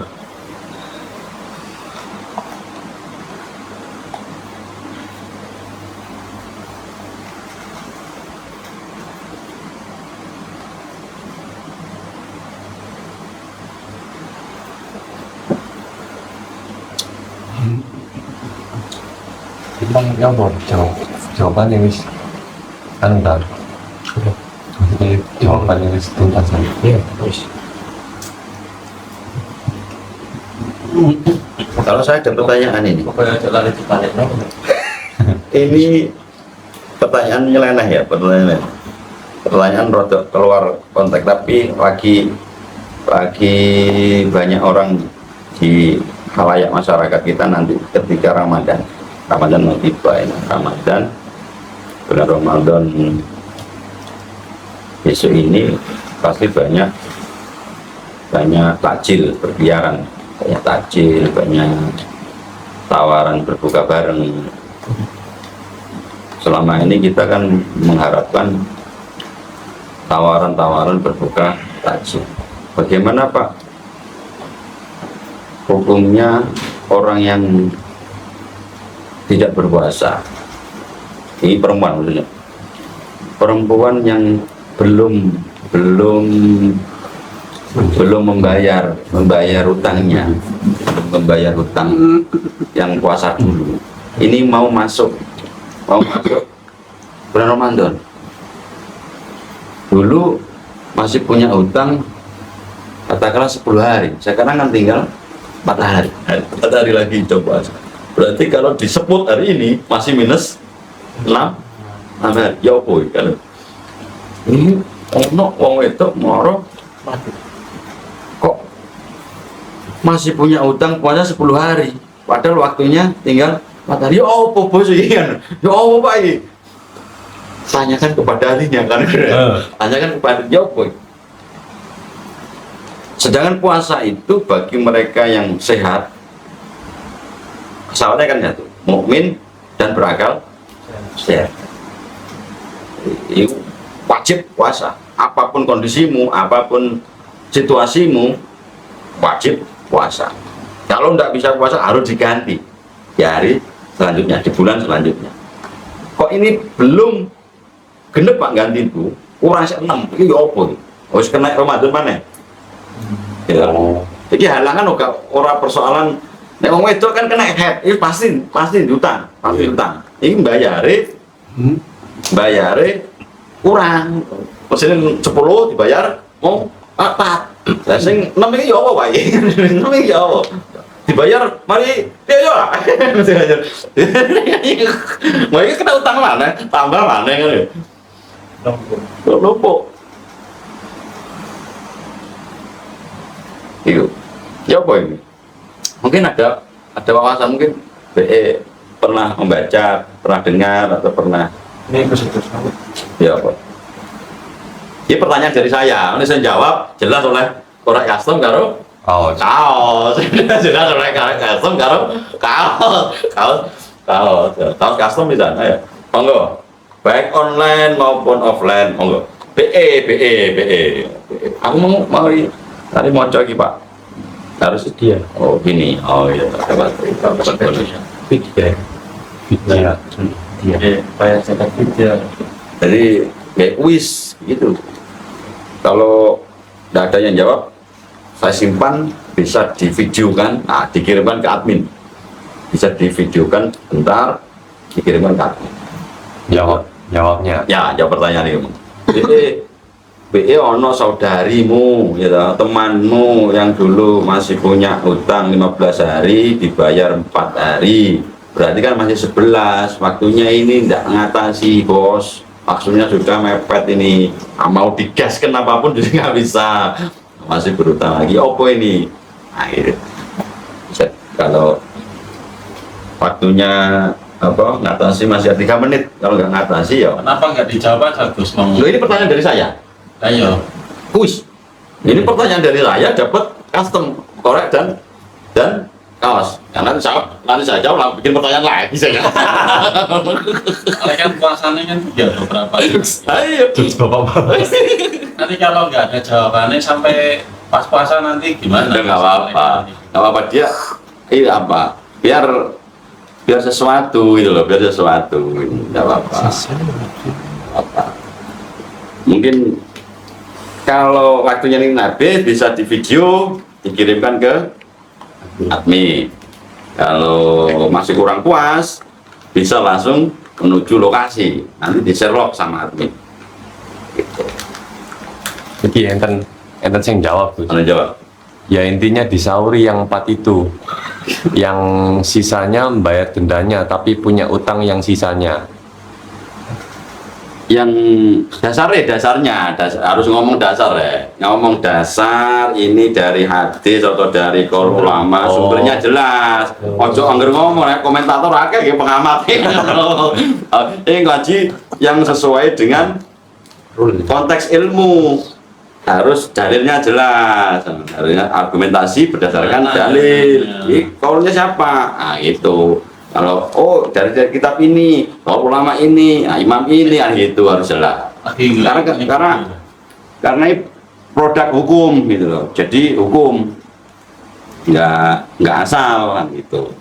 Bang ya bor jawabannya wis kan udah jadi jawabannya wis tuntas kan. Iya, wis. Kalau saya ada pertanyaan ini, Pokoknya jalan itu balik ini pertanyaan nyeleneh ya, pertanyaan rada keluar konteks, tapi lagi banyak orang di khalayak masyarakat kita nanti ketika Ramadan mau tiba ya. Bulan Ramadan besok ini pasti banyak takjil berkeliaran, banyak tawaran berbuka bareng. Selama ini kita kan mengharapkan tawaran berbuka takjil. Bagaimana Pak hukumnya orang yang tidak berpuasa? Ini perempuan maksudnya, perempuan yang belum membayar utangnya, membayar utang yang puasa dulu. Ini mau masuk bulan Ramadan, dulu masih punya utang katakanlah 10 hari, sekarang kan tinggal 4 hari lagi coba. Berarti kalau disebut hari ini masih minus 6 hari, ya apa kan? Ini wong wedok moro kok masih punya utang puasa 10 hari, padahal waktunya tinggal 4 hari. Ya apa bos ini kan? Ya apa Pak ini? Tanyakan kepada ahlinya kan? Tanyakan kepada dia apa? Sedangkan puasa itu bagi mereka yang sehat, pesawatnya kan jatuh, mukmin dan berakal sehat. Itu wajib puasa. Apapun kondisimu, apapun situasimu, wajib puasa. Kalau tidak bisa puasa harus diganti di hari selanjutnya, di bulan selanjutnya. Kok ini belum genep Pak ganti itu? Kurang 6, ini apa? Harus kena Ramadan mana? Ya. Jadi halangan orang persoalan. Nek wong wedok kan kena head, itu pasti utang, Ini bayare kurang. Mesin 10 dibayar mau 4. Lah sing 6 iki ya apa, Pak? 6 iki ya apa? Dibayar mari ya lah. Mau iki kena utang mana? Tambah mana kan ya? Lupa. Itu. Ya apa ini? Mungkin ada wawasan, mungkin BE pernah membaca, pernah dengar atau pernah. Ini kesetus. Ya apa? Ini pertanyaan dari saya. Ini saya jawab jelas oleh korek custom karo Oh, kaos. Jelas oleh korek custom karo kaos custom di sana ya. Monggo. Baik online maupun offline, monggo. BE. Aku mau tadi mau lagi Pak. Harus Dia. oh gini. Oh iya. Dapat. Video. iya. Dia. Kayak cetak video. Jadi kayak kuis gitu. Kalau tidak ada yang jawab, saya simpan, bisa divideokan, nah dikirimkan ke admin. Bisa divideokan, bentar, dikirimkan ke admin. Jawabnya. Ya, jawab pertanyaan ini. BE ono saudarimu, gitu, temanmu yang dulu masih punya utang 15 hari, dibayar 4 hari. Berarti kan masih 11, waktunya ini tidak ngatasi bos. Maksudnya sudah mepet ini, mau digaskan apapun jadi nggak bisa, masih berutang lagi. Opo ini? Nah, gitu. Kalau waktunya apa ngatasi masih ada 3 menit, kalau nggak ngatasi ya. Kenapa nggak dijawab aja Gus? Loh, ini pertanyaan dari saya. Ayo. Kuis. Ini pertanyaan dari saya dapat custom korek dan kaos. Ya, nanti saya jawab bikin pertanyaan lagi saya. Kalau kan puasanya kan ya beberapa. Ayo. Nanti kalau nggak ada jawabannya sampai pas puasa nanti gimana? Udah nggak apa-apa. Nggak apa-apa dia. Ini apa? Biar sesuatu gitu loh, biar sesuatu. Nggak apa-apa. Apa? Mungkin kalau waktunya ini habis bisa di video dikirimkan ke admin. Kalau masih kurang puas bisa langsung menuju lokasi, nanti di Sherlock sama admin gitu. Jadi enten sing jawab Gus. Anda jawab. Ya intinya disauri yang 4 itu. Yang sisanya membayar dendanya tapi punya utang yang sisanya. Yang dasarnya harus ngomong dasar ya, ngomong dasar ini dari hadis atau dari qaul ulama, sumbernya jelas. Ojo angger ngomong ya, komentator akeh ya pengamat. Ini ngaji yang sesuai dengan konteks ilmu, harus dalilnya jelas, argumentasi berdasarkan dalil. Ini qaulnya siapa? Nah itu. Kalau dari kitab ini, kalau ulama ini, nah, imam ini, gitu harus jelas. Karena ini produk hukum gitu loh. Jadi hukum nggak asal kan gitu.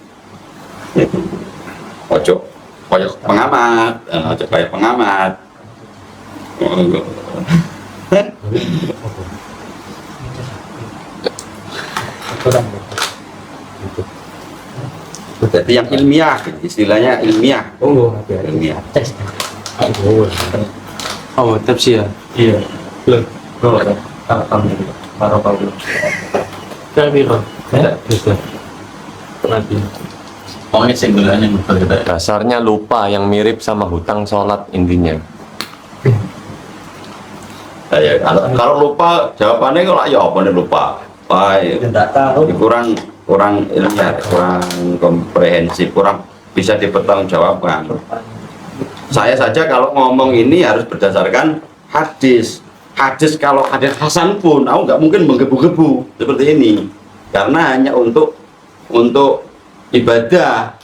Ojo kayak pengamat, ojo kayak pengamat. Jadi yang ilmiah, istilahnya ilmiah. Oh, Ilmiah. oh, tafsir. Iya. Belum. Tapi kok. Bisa. Nanti. Pokoknya singgulannya berbeda. Dasarnya lupa yang mirip sama hutang sholat intinya. Ya, kalau lupa jawabannya kalau ya apa nih lupa. Baik. Kurang ilmiah, kurang komprehensif, kurang bisa dipertanggungjawabkan. Saya saja kalau ngomong ini harus berdasarkan hadis. Hadis kalau hadis hasan pun, aku nggak mungkin menggebu-gebu seperti ini, karena hanya untuk ibadah,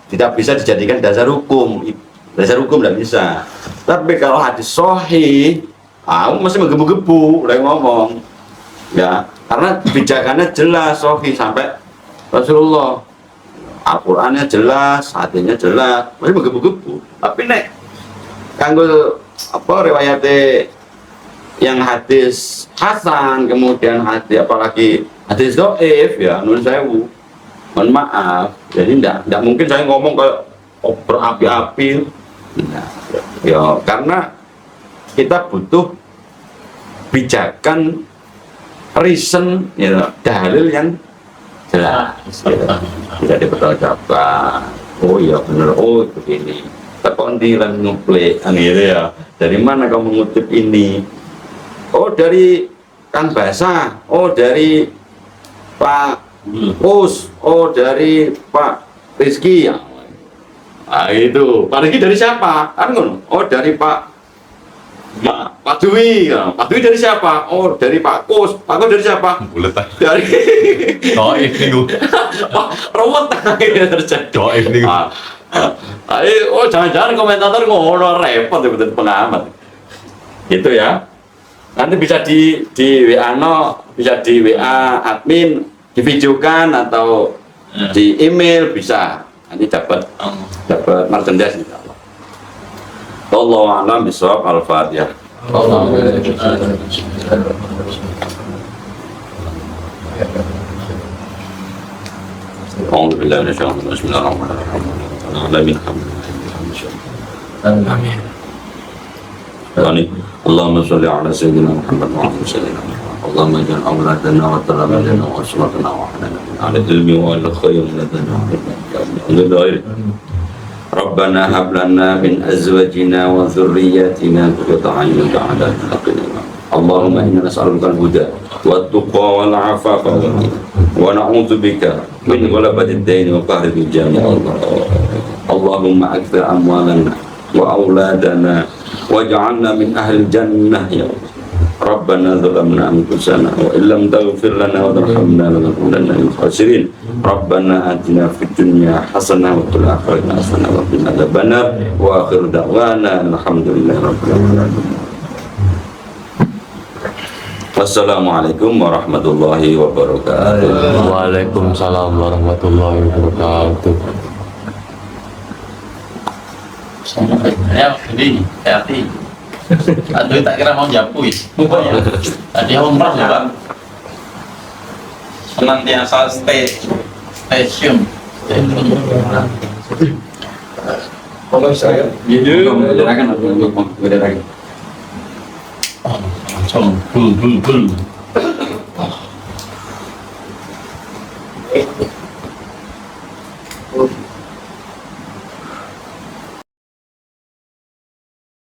tidak bisa dijadikan dasar hukum. Dasar hukum tidak bisa. Tapi kalau hadis sahih, aku masih menggebu-gebu, udah ngomong, ya. Karena kebijakannya jelas, sahih sampai Rasulullah, Al-Qur'annya jelas, hadisnya jelas, masih menggebu-gebu. Tapi nek kanggo apa riwayatnya yang hadis hasan, kemudian hadis apalagi hadis dhaif ya, nun sewu. Mohon maaf, jadi enggak mungkin saya ngomong kayak berapi-api. Nah, ya karena kita butuh pijakan reason, ya, dalil yang jelas, ya, tidak dipertanggungjawabkan. Oh iya benar, oh begini. Terkondilan ngeplay, gitu ya. Dari mana kamu mengutip ini? Oh dari Kang Basah, oh dari Pak Us, oh dari Pak Rizky ya. Nah itu, Pak Rizky dari siapa? Kan ngono. Oh dari Pak Dwi, ya. Pak Dwi dari siapa? Oh dari Pak Kus. Pak Kus dari siapa? Bulet ah. Dari Doif nih gue. Rawat akhirnya terjadi. Doif nih gue. Oh jangan-jangan komentator ngono repot ya betul pengamat. Gitu ya. Nanti bisa di WA bisa di WA admin, divideokan atau di email bisa. Nanti dapat merchandise insyaallah. Wallahu a'lam bishawab. Al-Fatihah. أعوذ بالله من الشيطان الرجيم بسم الله الرحمن الرحيم آمين آمين آمين اللهم صل على سيدنا محمد وعلى سيدنا محمد اللهم اجعل أولادنا وتلاميذنا وأسرتنا وأحلنا على العلم والخير لدنا وغيره ربنا هب لنا من أزواجنا وذرياتنا قرة أعين واجعلنا للمتقين اللهم إنا نسألك الهدى والتقى والعفاف والغنى ونعوذ بك من غلبة الدين وقهر الرجال يا الله اللهم أكثر أموالنا وأولادنا واجعلنا من أهل الجنة يا الله ربنا ظلمنا أنفسنا وإن لم تغفر لنا وترحمنا لنكونن من الخاسرين ربنا آتنا في الدنيا حسنة وفي الآخرة حسنة وقنا عذاب النار وآخر دعوانا الحمد لله رب العالمين. Wassalamualaikum warahmatullahi wabarakatuh. Waalaikumsalam warahmatullahi wabarakatuh. Ya, ini hati. Aduh, tak kira mau japui. Tadi umroh ya, Pak. Senantiasa stasiun. Kalau saya, Langsung bul.